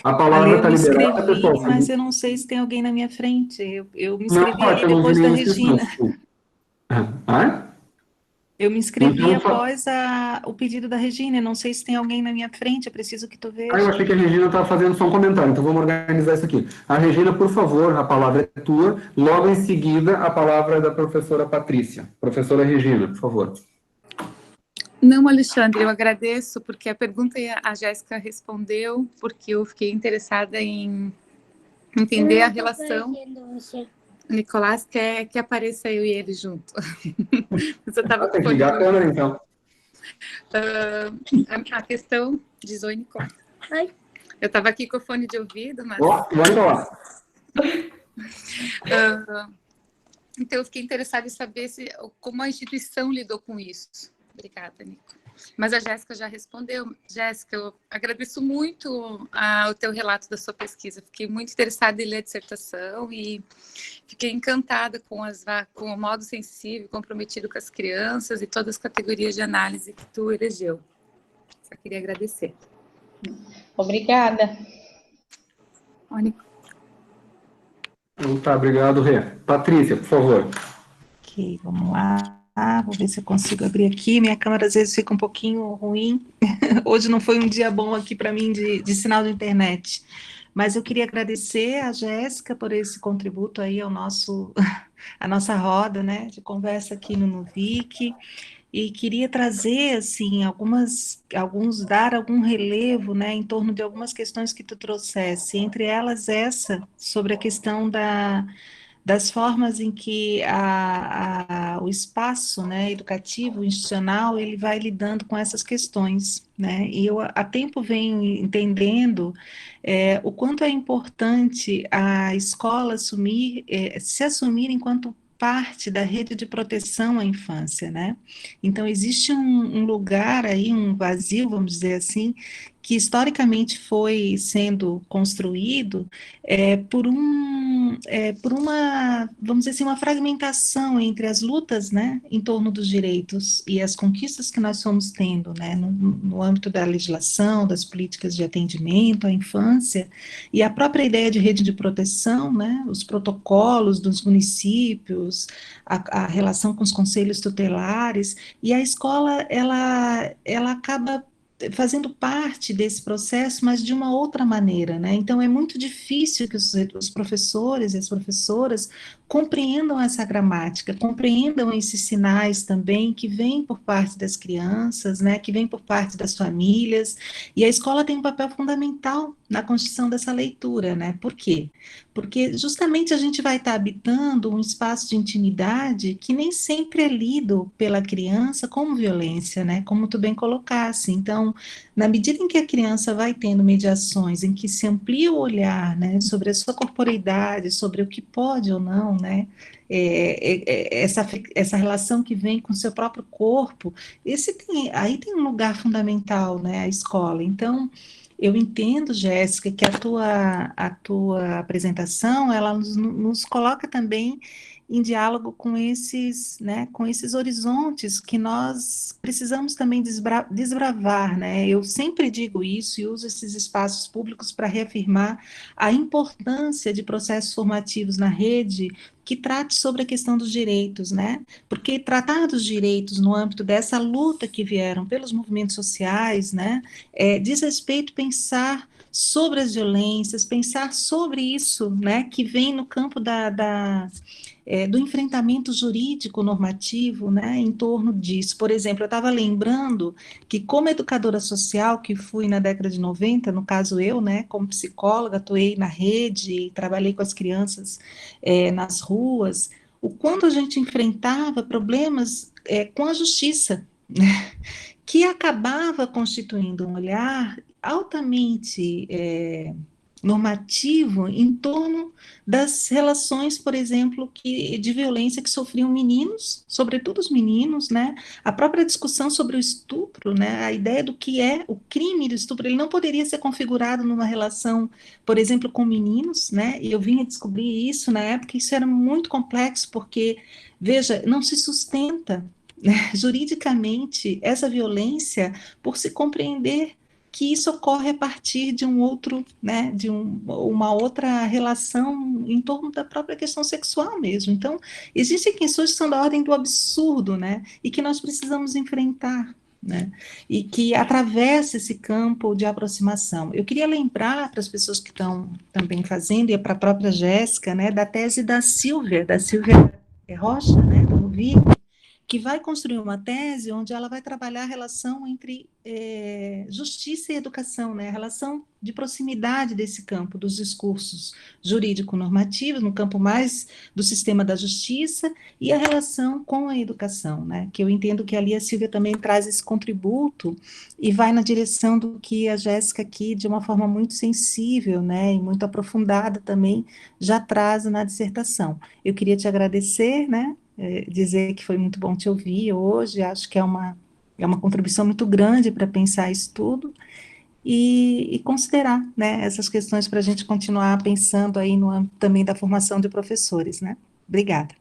A palavra está liberada, pessoal. Mas eu não sei se tem alguém na minha frente. Eu me Não, inscrevi ali depois da Regina. Eu me inscrevi após o pedido da Regina. Não sei se tem alguém na minha frente, eu preciso que tu veja. Eu achei que a Regina estava fazendo só um comentário, então vamos organizar isso aqui. A Regina, por favor, a palavra é tua. Logo em seguida, a palavra é da professora Patrícia. Professora Regina, por favor. Não, Alexandre, eu agradeço, porque a pergunta a Jéssica respondeu, porque eu fiquei interessada em entender a relação. O Nicolás quer que apareça eu e ele junto. Tem que ligar a câmera, então. A questão... Diz oi, Nicolás. Oi. Eu estava aqui com o fone de ouvido, mas... Vamos lá. Então, eu fiquei interessada em saber como a instituição lidou com isso. Obrigada, Nico. Mas a Jéssica já respondeu. Jéssica, eu agradeço muito o teu relato da sua pesquisa. Fiquei muito interessada em ler a dissertação e fiquei encantada com o modo sensível, comprometido com as crianças e todas as categorias de análise que tu elegeu. Só queria agradecer. Obrigada. Tá, obrigado, Rê. Patrícia, por favor. Ok, vamos lá. Vou ver se eu consigo abrir aqui. Minha câmera às vezes fica um pouquinho ruim. Hoje não foi um dia bom aqui para mim de sinal de internet. Mas eu queria agradecer a Jéssica por esse contributo aí a nossa roda, né, de conversa aqui no Nuvic. E queria trazer, assim, dar algum relevo, né, em torno de algumas questões que tu trouxesse, entre elas essa, sobre a questão das formas em que o espaço, né, educativo, institucional, ele vai lidando com essas questões, né, e eu há tempo venho entendendo o quanto é importante a escola se assumir enquanto parte da rede de proteção à infância, né? Então, existe um lugar aí, um vazio, vamos dizer assim, que historicamente foi sendo construído por uma, vamos dizer assim, uma fragmentação entre as lutas, né, em torno dos direitos e as conquistas que nós fomos tendo, né, no âmbito da legislação, das políticas de atendimento à infância, e a própria ideia de rede de proteção, né, os protocolos dos municípios, a relação com os conselhos tutelares, e a escola, ela acaba fazendo parte desse processo, mas de uma outra maneira, né? Então, é muito difícil que os professores e as professoras compreendam essa gramática, compreendam esses sinais também que vêm por parte das crianças, né? Que vêm por parte das famílias, e a escola tem um papel fundamental na construção dessa leitura, né? Por quê? Porque justamente a gente vai estar habitando um espaço de intimidade que nem sempre é lido pela criança como violência, né? Como tu bem colocasse. Então, Então, na medida em que a criança vai tendo mediações, em que se amplia o olhar, né, sobre a sua corporeidade, sobre o que pode ou não, né, essa relação que vem com o seu próprio corpo, aí tem um lugar fundamental, né, a escola. Então, eu entendo, Jéssica, que a tua apresentação, ela nos coloca também em diálogo com esses, né, com esses horizontes que nós precisamos também desbravar, né? Eu sempre digo isso e uso esses espaços públicos para reafirmar a importância de processos formativos na rede que trate sobre a questão dos direitos, né? Porque tratar dos direitos no âmbito dessa luta que vieram pelos movimentos sociais, né, diz respeito a pensar sobre as violências, pensar sobre isso, né, que vem no campo do enfrentamento jurídico normativo, né, em torno disso. Por exemplo, eu estava lembrando que, como educadora social, que fui na década de 90, no caso eu, né, como psicóloga, atuei na rede, trabalhei com as crianças nas ruas, o quanto a gente enfrentava problemas com a justiça, né, que acabava constituindo um olhar altamente normativo em torno das relações, por exemplo, de violência que sofriam meninos, sobretudo os meninos, né? A própria discussão sobre o estupro, né? A ideia do que é o crime do estupro, ele não poderia ser configurado numa relação, por exemplo, com meninos, né? E eu vim a descobrir isso na época, isso era muito complexo, porque, veja, não se sustenta, né, juridicamente essa violência por se compreender que isso ocorre a partir de um outro, né, uma outra relação em torno da própria questão sexual mesmo. Então, existem questões que são da ordem do absurdo, né, e que nós precisamos enfrentar, né, e que atravessa esse campo de aproximação. Eu queria lembrar para as pessoas que estão também fazendo, e para a própria Jéssica, né, da tese da Silvia Rocha, né, do MUVI, que vai construir uma tese onde ela vai trabalhar a relação entre justiça e educação, né? A relação de proximidade desse campo, dos discursos jurídico-normativos, no campo mais do sistema da justiça, e a relação com a educação, né? Que eu entendo que ali a Silvia também traz esse contributo e vai na direção do que a Jéssica aqui, de uma forma muito sensível, né? E muito aprofundada também, já traz na dissertação. Eu queria te agradecer, né? Dizer que foi muito bom te ouvir hoje, acho que é uma contribuição muito grande para pensar isso tudo e considerar, né, essas questões para a gente continuar pensando aí no âmbito também da formação de professores, né? Obrigada.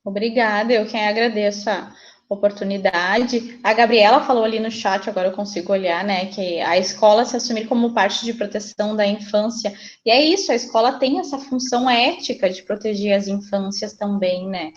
Obrigada, eu quem agradeço a oportunidade. A Gabriela falou ali no chat, agora eu consigo olhar, né, que a escola se assumir como parte de proteção da infância. E é isso, a escola tem essa função ética de proteger as infâncias também, né?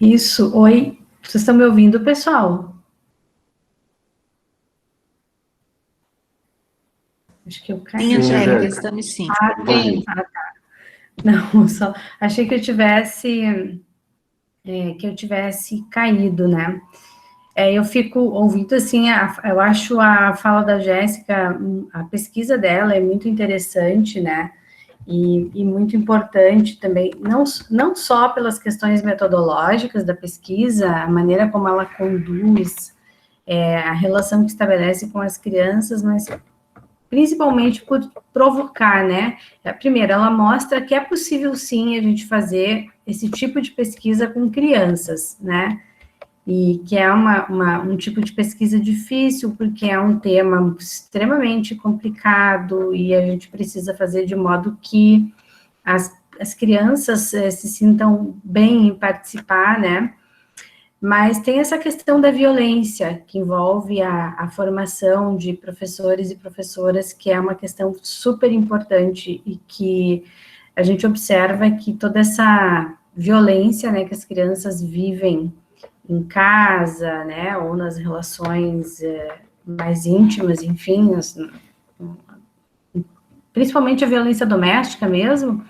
Isso, oi, vocês estão me ouvindo, pessoal? Acho que eu caí. Sim, Angélica, estamos sim. Sim. Tá. Não, só achei que eu tivesse caído, né? Eu fico ouvindo, assim, eu acho a fala da Jéssica, a pesquisa dela é muito interessante, né? E muito importante também, não só pelas questões metodológicas da pesquisa, a maneira como ela conduz, a relação que estabelece com as crianças, mas principalmente por provocar, né? Primeiro, ela mostra que é possível, sim, a gente fazer esse tipo de pesquisa com crianças, né? E que é um tipo de pesquisa difícil, porque é um tema extremamente complicado, e a gente precisa fazer de modo que as crianças se sintam bem em participar, né? Mas tem essa questão da violência, que envolve a formação de professores e professoras, que é uma questão super importante, e que a gente observa que toda essa violência, né, que as crianças vivem em casa, né, ou nas relações mais íntimas, enfim, principalmente a violência doméstica mesmo,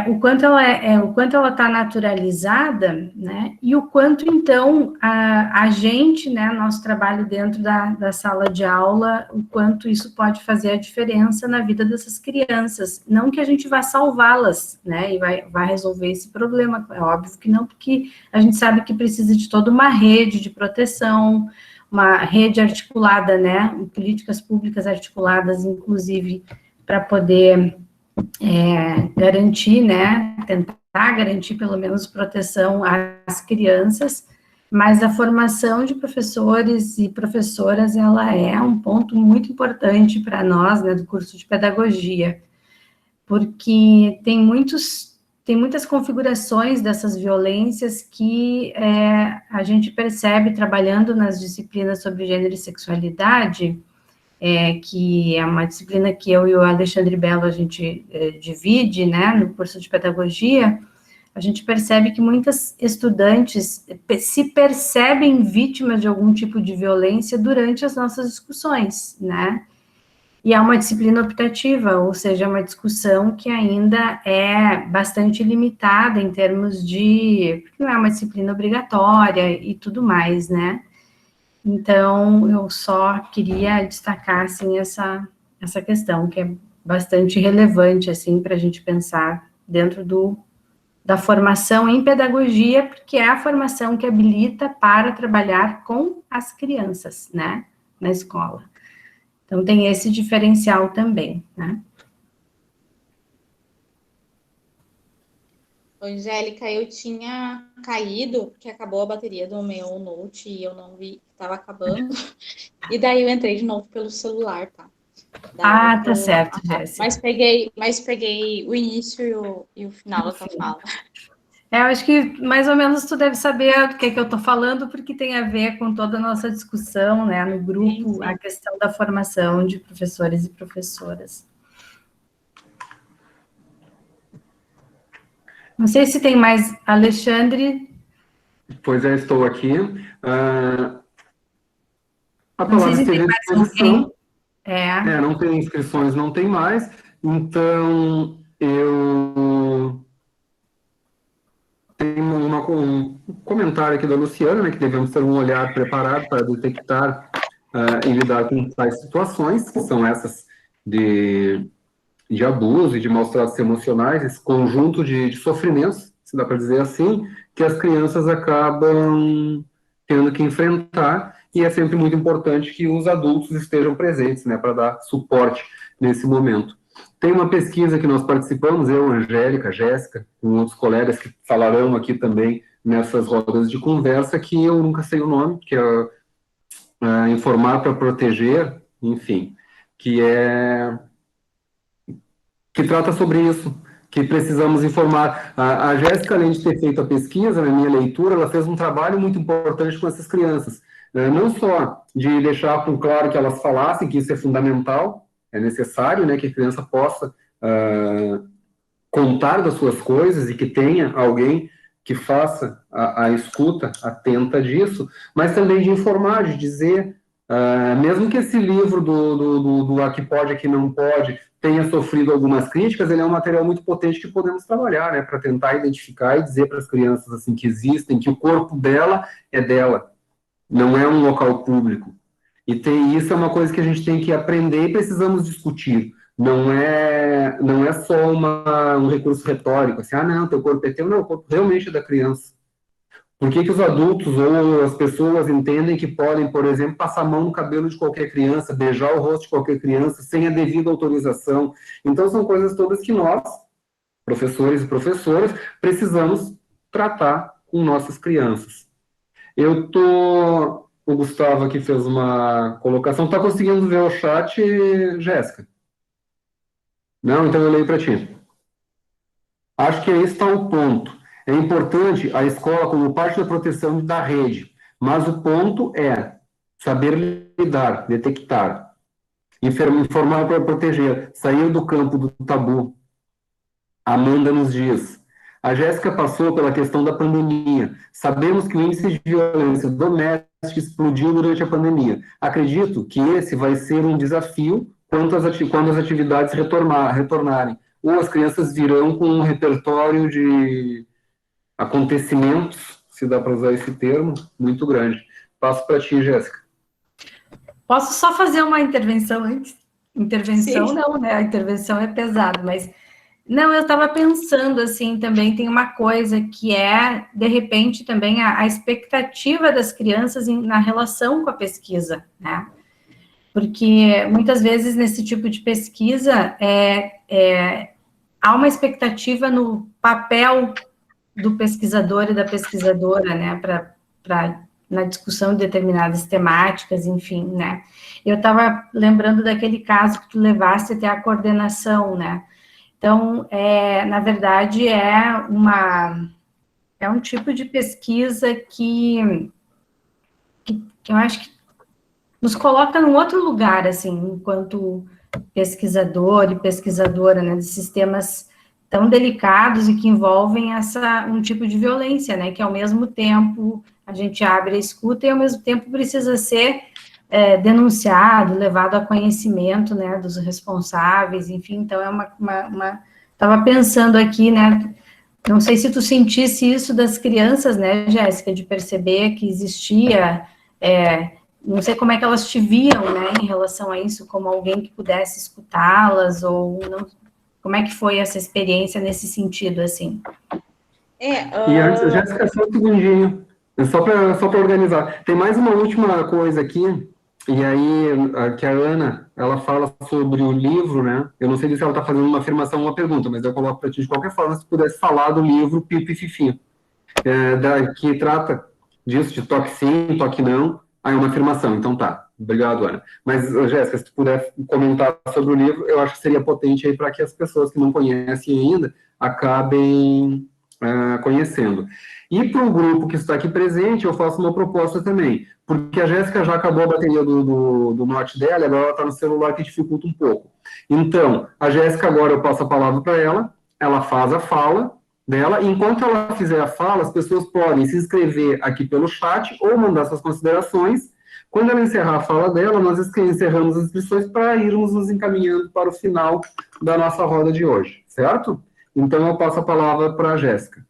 o quanto ela está naturalizada, né, e o quanto, então, a gente, né, nosso trabalho dentro da sala de aula, o quanto isso pode fazer a diferença na vida dessas crianças. Não que a gente vá salvá-las, né, e vai resolver esse problema, é óbvio que não, porque a gente sabe que precisa de toda uma rede de proteção, uma rede articulada, né, políticas públicas articuladas, inclusive, para poder garantir, né, tentar garantir pelo menos proteção às crianças, mas a formação de professores e professoras, ela é um ponto muito importante para nós, né, do curso de pedagogia, porque tem muitas configurações dessas violências que a gente percebe trabalhando nas disciplinas sobre gênero e sexualidade, que é uma disciplina que eu e o Alexandre Bello a gente divide, né, no curso de pedagogia. A gente percebe que muitas estudantes se percebem vítimas de algum tipo de violência durante as nossas discussões, né, e é uma disciplina optativa, ou seja, é uma discussão que ainda é bastante limitada em termos porque não é uma disciplina obrigatória e tudo mais, né. Então, eu só queria destacar, assim, essa questão, que é bastante relevante, assim, para a gente pensar dentro da formação em pedagogia, porque é a formação que habilita para trabalhar com as crianças, né, na escola. Então, tem esse diferencial também, né. Angélica, eu tinha caído, porque acabou a bateria do meu Note e eu não vi que estava acabando. E daí eu entrei de novo pelo celular, tá? Daí Tá certo, Jéssica. Mas peguei o início e o final da tua fala. Eu acho que mais ou menos tu deve saber do que eu estou falando, porque tem a ver com toda a nossa discussão, né, no grupo, sim. A questão da formação de professores e professoras. Não sei se tem mais, Alexandre. Pois é, estou aqui. A não sei palavra se tem esteja à disposição. Não tem inscrições, não tem mais. Então, eu tenho um comentário aqui da Luciana, né, que devemos ter um olhar preparado para detectar e lidar com tais situações, que são essas de abuso e de maus tratos emocionais, esse conjunto de sofrimentos, se dá para dizer assim, que as crianças acabam tendo que enfrentar, e é sempre muito importante que os adultos estejam presentes, né, para dar suporte nesse momento. Tem uma pesquisa que nós participamos, eu, Angélica, Jéssica, com outros colegas que falarão aqui também nessas rodas de conversa, que eu nunca sei o nome, que é Informar para Proteger, enfim, que trata sobre isso, que precisamos informar. A Jéssica, além de ter feito a pesquisa, na minha leitura, ela fez um trabalho muito importante com essas crianças. Não só de deixar claro que elas falassem, que isso é fundamental, é necessário, né, que a criança possa contar das suas coisas e que tenha alguém que faça a escuta atenta disso, mas também de informar, de dizer, mesmo que esse livro do Aqui Pode, Aqui Não Pode, tenha sofrido algumas críticas, ele é um material muito potente que podemos trabalhar, né, para tentar identificar e dizer para as crianças assim, que existem, que o corpo dela é dela, não é um local público. E isso é uma coisa que a gente tem que aprender e precisamos discutir. Não é só um recurso retórico, assim, não, teu corpo é teu, não, o corpo realmente é da criança. Por que os adultos ou as pessoas entendem que podem, por exemplo, passar a mão no cabelo de qualquer criança, beijar o rosto de qualquer criança, sem a devida autorização? Então, são coisas todas que nós, professores e professoras, precisamos tratar com nossas crianças. O Gustavo aqui fez uma colocação. Está conseguindo ver o chat, Jéssica? Não? Então eu leio para ti. Acho que aí está o ponto. É importante a escola como parte da proteção da rede, mas o ponto é saber lidar, detectar, informar para proteger, sair do campo do tabu. Amanda nos diz. A Jéssica passou pela questão da pandemia. Sabemos que o índice de violência doméstica explodiu durante a pandemia. Acredito que esse vai ser um desafio quando as atividades retornarem. ou as crianças virão com um repertório de acontecimentos, se dá para usar esse termo, muito grande. Passo para ti, Jéssica. Posso só fazer uma intervenção antes? Intervenção Sim. não, né? A intervenção é pesado, mas não, eu estava pensando assim também tem uma coisa que é, de repente, também a expectativa das crianças na relação com a pesquisa, né? Porque muitas vezes nesse tipo de pesquisa há uma expectativa no papel do pesquisador e da pesquisadora, né, na discussão de determinadas temáticas, enfim, né. Eu estava lembrando daquele caso que tu levaste até a coordenação, né. Então, na verdade, é um tipo de pesquisa que eu acho que nos coloca num outro lugar, assim, enquanto pesquisador e pesquisadora, né, de sistemas tão delicados e que envolvem um tipo de violência, né, que ao mesmo tempo a gente abre a escuta e ao mesmo tempo precisa ser denunciado, levado a conhecimento, né, dos responsáveis, enfim, então estava pensando aqui, né, não sei se tu sentisse isso das crianças, né, Jéssica, de perceber que existia, não sei como é que elas te viam, né, em relação a isso, como alguém que pudesse escutá-las, ou não, como é que foi essa experiência nesse sentido, assim? E antes, Jéssica, só um segundinho, só para organizar. Tem mais uma última coisa aqui, e aí que a Ana, ela fala sobre o livro, né? Eu não sei se ela está fazendo uma afirmação ou uma pergunta, mas eu coloco para ti de qualquer forma, se pudesse falar do livro Pipo e Fifi, que trata disso, de toque sim, toque não. Aí uma afirmação, então tá. Obrigado, Ana. Mas, Jéssica, se tu puder comentar sobre o livro, eu acho que seria potente aí para que as pessoas que não conhecem ainda acabem conhecendo. E para o grupo que está aqui presente, eu faço uma proposta também, porque a Jéssica já acabou a bateria do Note dela, agora ela está no celular que dificulta um pouco. Então, a Jéssica agora eu passo a palavra para ela faz a fala dela, e enquanto ela fizer a fala, as pessoas podem se inscrever aqui pelo chat ou mandar suas considerações. Quando ela encerrar a fala dela, nós encerramos as inscrições para irmos nos encaminhando para o final da nossa roda de hoje, certo? Então, eu passo a palavra para a Jéssica.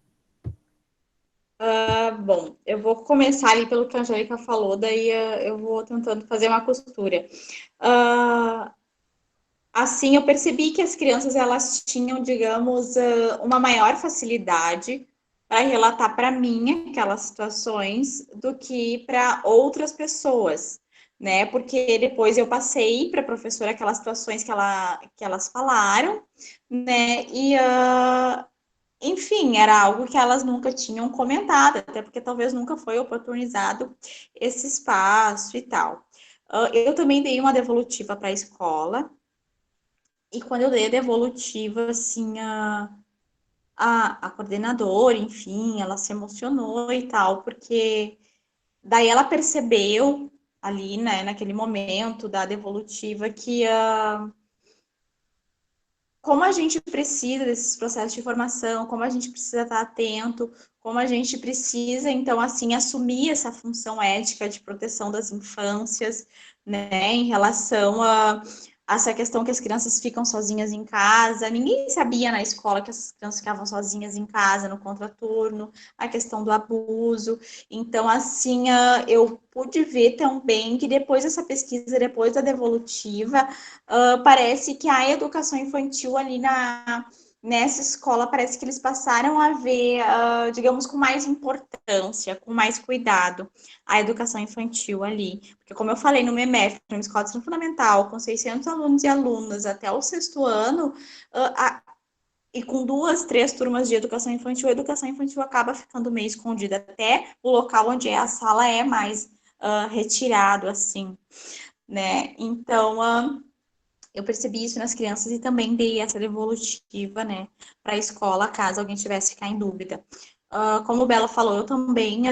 Bom, eu vou começar ali pelo que a Angélica falou, daí eu vou tentando fazer uma costura. Assim, eu percebi que as crianças, elas tinham, digamos, uma maior facilidade para relatar para mim aquelas situações do que para outras pessoas, né? Porque depois eu passei para a professora aquelas situações que elas falaram, né? E enfim, era algo que elas nunca tinham comentado, até porque talvez nunca foi oportunizado esse espaço e tal. Eu também dei uma devolutiva para a escola, e quando eu dei a devolutiva, assim, a coordenadora, enfim, ela se emocionou e tal, porque daí ela percebeu ali, né, naquele momento da devolutiva, que como a gente precisa desses processos de formação, como a gente precisa estar atento, como a gente precisa, então, assim, assumir essa função ética de proteção das infâncias, né, em relação a essa questão que as crianças ficam sozinhas em casa. Ninguém sabia na escola que as crianças ficavam sozinhas em casa, no contraturno, a questão do abuso. Então, assim, eu pude ver também que depois dessa pesquisa, depois da devolutiva, parece que a educação infantil ali nessa escola, parece que eles passaram a ver, digamos, com mais importância, com mais cuidado, a educação infantil ali. Porque, como eu falei, no MEMEF, uma escola de ensino fundamental, com 600 alunos e alunas até o 6º ano, e com 2, 3 turmas de educação infantil, a educação infantil acaba ficando meio escondida, até o local onde a sala é mais retirado, assim, né? Então, eu percebi isso nas crianças e também dei essa devolutiva, né, para a escola, caso alguém tivesse ficar em dúvida. Como o Bela falou, eu também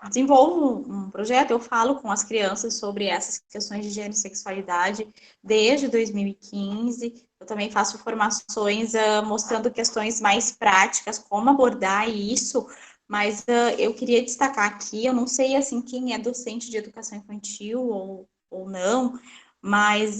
desenvolvo um projeto, eu falo com as crianças sobre essas questões de gênero e sexualidade desde 2015. Eu também faço formações mostrando questões mais práticas, como abordar isso, mas eu queria destacar aqui, eu não sei, assim, quem é docente de educação infantil ou não, mas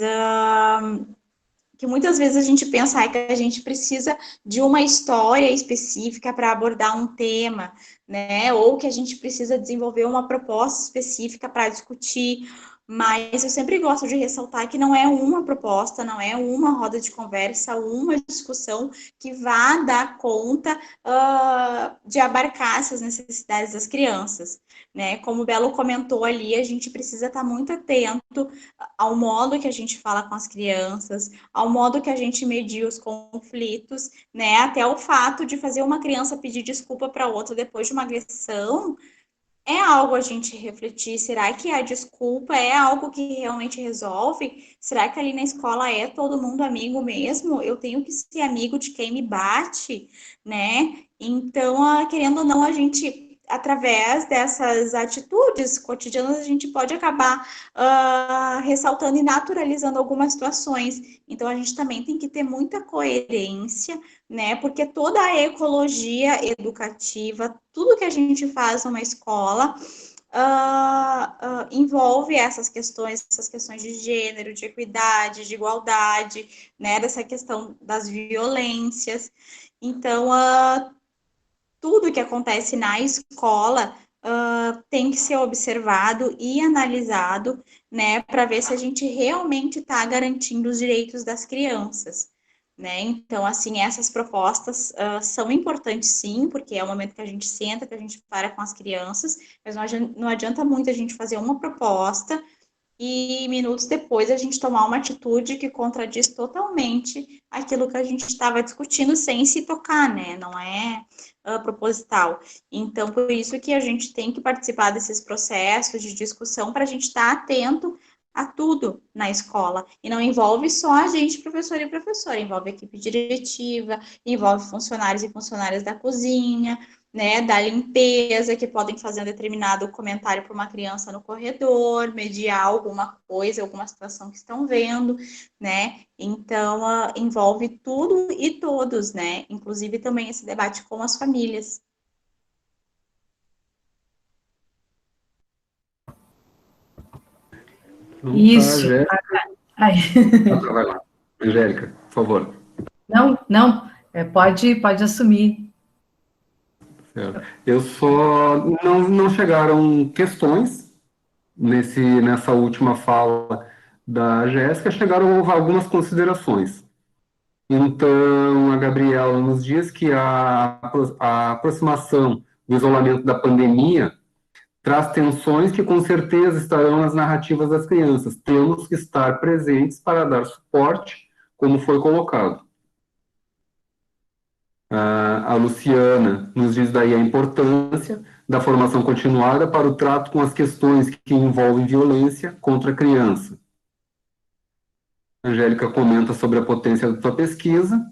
que muitas vezes a gente pensa que a gente precisa de uma história específica para abordar um tema, né? Ou que a gente precisa desenvolver uma proposta específica para discutir. Mas eu sempre gosto de ressaltar que não é uma proposta, não é uma roda de conversa, uma discussão que vá dar conta de abarcar essas necessidades das crianças, né? Como o Belo comentou ali, a gente precisa estar muito atento ao modo que a gente fala com as crianças, ao modo que a gente medir os conflitos, né? Até o fato de fazer uma criança pedir desculpa para outra depois de uma agressão é algo a gente refletir. Será que a desculpa é algo que realmente resolve? Será que ali na escola é todo mundo amigo mesmo? Eu tenho que ser amigo de quem me bate, né? Então, querendo ou não, a gente, através dessas atitudes cotidianas, a gente pode acabar ressaltando e naturalizando algumas situações. Então, a gente também tem que ter muita coerência, né? Porque toda a ecologia educativa, tudo que a gente faz numa escola, envolve essas questões de gênero, de equidade, de igualdade, né? Dessa questão das violências. Então, tudo que acontece na escola tem que ser observado e analisado, né? Para ver se a gente realmente está garantindo os direitos das crianças. Né? Então, assim, essas propostas são importantes, sim, porque é o momento que a gente senta, que a gente para com as crianças, mas não adianta muito a gente fazer uma proposta e minutos depois a gente tomar uma atitude que contradiz totalmente aquilo que a gente estava discutindo sem se tocar, né? Não é proposital. Então, por isso que a gente tem que participar desses processos de discussão para a gente estar atento a tudo na escola. E não envolve só a gente, professor e professora, envolve equipe diretiva, envolve funcionários e funcionárias da cozinha, né, da limpeza, que podem fazer um determinado comentário para uma criança no corredor, mediar alguma coisa, alguma situação que estão vendo, né? Então, envolve tudo e todos, né? Inclusive também esse debate com as famílias. Então, Isso. Vai lá. Angélica, por favor. Não, pode assumir. Eu só não chegaram questões nessa última fala da Jéssica, chegaram algumas considerações. Então, a Gabriela nos diz que a aproximação do isolamento da pandemia traz tensões que com certeza estarão nas narrativas das crianças. Temos que estar presentes para dar suporte, como foi colocado. A Luciana nos diz daí a importância da formação continuada para o trato com as questões que envolvem violência contra a criança. A Angélica comenta sobre a potência da sua pesquisa.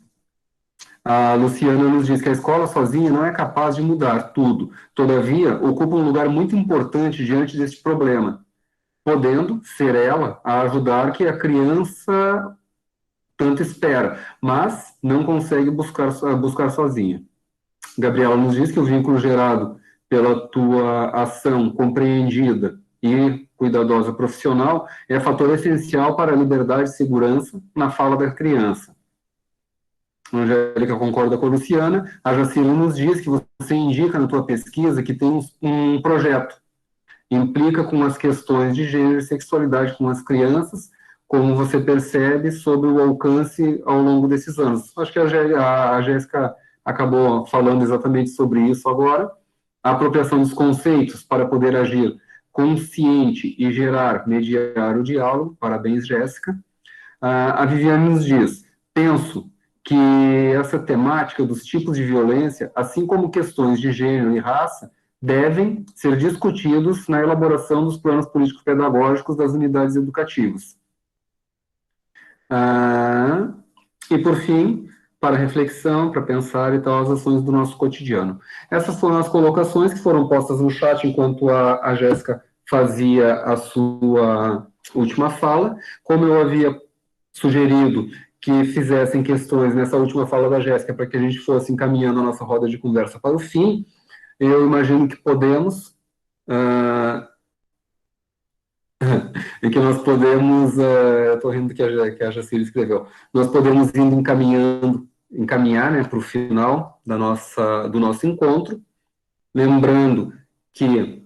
A Luciana nos diz que a escola sozinha não é capaz de mudar tudo. Todavia, ocupa um lugar muito importante diante deste problema, podendo ser ela a ajudar que a criança tanto espera, mas não consegue buscar sozinha. Gabriela nos diz que o vínculo gerado pela tua ação compreendida e cuidadosa profissional é fator essencial para a liberdade e segurança na fala da criança. A Angélica concorda com a Luciana. A Jacira nos diz que você indica na tua pesquisa que tem um projeto, implica com as questões de gênero e sexualidade com as crianças, como você percebe sobre o alcance ao longo desses anos. Acho que a Jéssica acabou falando exatamente sobre isso agora. A apropriação dos conceitos para poder agir consciente e mediar o diálogo. Parabéns, Jéssica. A Viviane nos diz, penso que essa temática dos tipos de violência, assim como questões de gênero e raça, devem ser discutidos na elaboração dos planos políticos pedagógicos das unidades educativas. E, por fim, para reflexão, para pensar e tal, as ações do nosso cotidiano. Essas foram as colocações que foram postas no chat enquanto a Jéssica fazia a sua última fala. Como eu havia sugerido que fizessem questões nessa última fala da Jéssica para que a gente fosse encaminhando a nossa roda de conversa para o fim, eu imagino que podemos em que nós podemos, eu estou rindo que a Jacira escreveu, nós podemos ir encaminhar, né, para o final do nosso encontro, lembrando que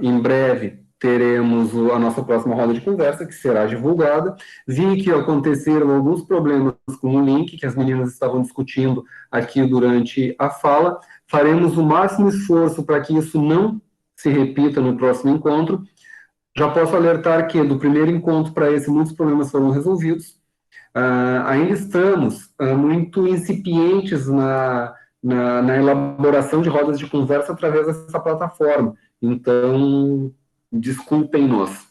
em breve teremos a nossa próxima roda de conversa, que será divulgada. Vi que aconteceram alguns problemas com o link, que as meninas estavam discutindo aqui durante a fala. Faremos o máximo esforço para que isso não se repita no próximo encontro. Já posso alertar que do primeiro encontro para esse, muitos problemas foram resolvidos. Ainda estamos muito incipientes na elaboração de rodas de conversa através dessa plataforma. Então, desculpem-nos.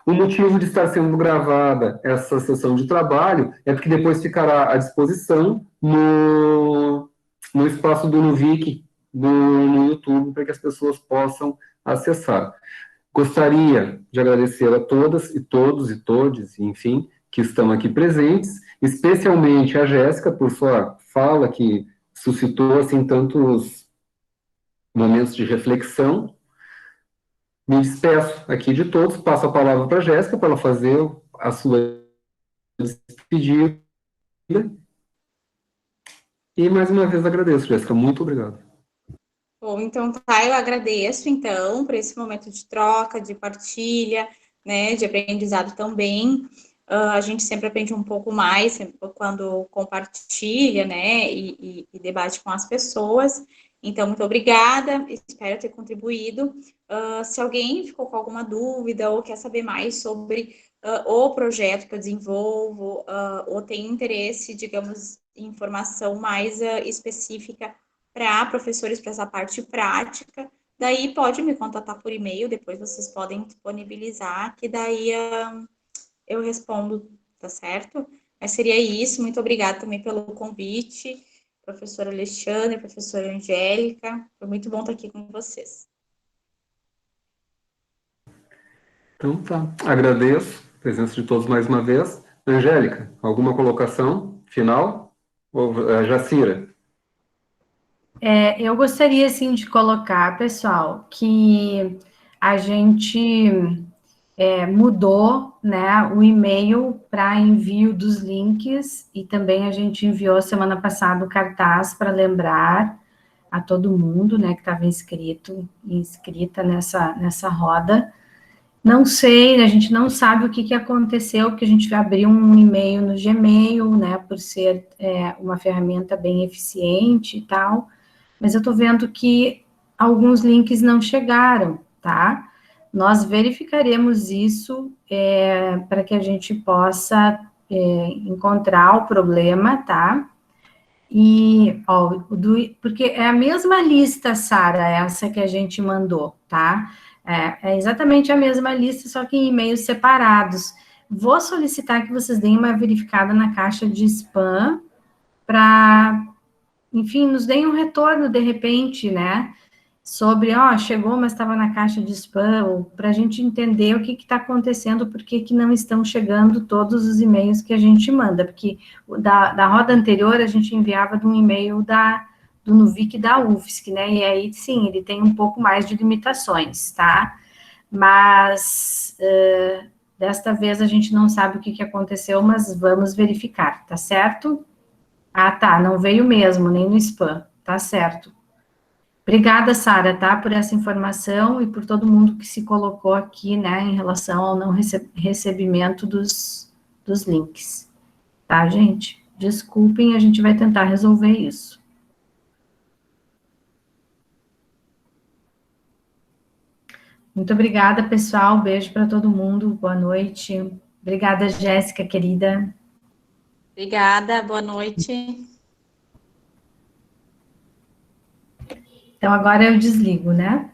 O motivo de estar sendo gravada essa sessão de trabalho é porque depois ficará à disposição no espaço do Nuvic, no YouTube, para que as pessoas possam acessar. Gostaria de agradecer a todas e todos e todes, enfim, que estão aqui presentes, especialmente a Jéssica, por sua fala que suscitou, assim, tantos momentos de reflexão. Me despeço aqui de todos, passo a palavra para a Jéssica, para ela fazer a sua despedida. E, mais uma vez, agradeço, Jéssica. Muito obrigado. Bom, então tá, eu agradeço, então, por esse momento de troca, de partilha, né, de aprendizado também. A gente sempre aprende um pouco mais quando compartilha, né, e debate com as pessoas. Então, muito obrigada, espero ter contribuído. Se alguém ficou com alguma dúvida ou quer saber mais sobre o projeto que eu desenvolvo, ou tem interesse, digamos, em informação mais específica para professores para essa parte prática, daí pode me contatar por e-mail, depois vocês podem disponibilizar, que daí eu respondo, tá certo? Mas seria isso, muito obrigada também pelo convite, professora Alexandre, professora Angélica, foi muito bom estar aqui com vocês. Então tá, agradeço a presença de todos mais uma vez. Angélica, alguma colocação final? Ou Jacira? Eu gostaria, assim, de colocar, pessoal, que a gente mudou, né, o e-mail para envio dos links, e também a gente enviou semana passada o cartaz para lembrar a todo mundo, né, que estava inscrita nessa roda. Não sei, a gente não sabe o que aconteceu, porque a gente abriu um e-mail no Gmail, né, por ser uma ferramenta bem eficiente e tal, mas eu estou vendo que alguns links não chegaram, tá? Nós verificaremos isso para que a gente possa encontrar o problema, tá? E, ó, porque é a mesma lista, Sara, essa que a gente mandou, tá? É exatamente a mesma lista, só que em e-mails separados. Vou solicitar que vocês deem uma verificada na caixa de spam para, enfim, nos deem um retorno de repente, né? Sobre, chegou, mas estava na caixa de spam, para a gente entender o que está acontecendo, por que não estão chegando todos os e-mails que a gente manda, porque da roda anterior a gente enviava de um e-mail do Nuvic da UFSC, né, e aí, sim, ele tem um pouco mais de limitações, tá? Mas, desta vez a gente não sabe o que aconteceu, mas vamos verificar, tá certo? Ah, tá, não veio mesmo, nem no spam, tá certo. Obrigada, Sara, tá, por essa informação e por todo mundo que se colocou aqui, né, em relação ao não recebimento dos links. Tá, gente? Desculpem, a gente vai tentar resolver isso. Muito obrigada, pessoal. Beijo para todo mundo. Boa noite. Obrigada, Jéssica, querida. Obrigada, boa noite. Então, agora eu desligo, né?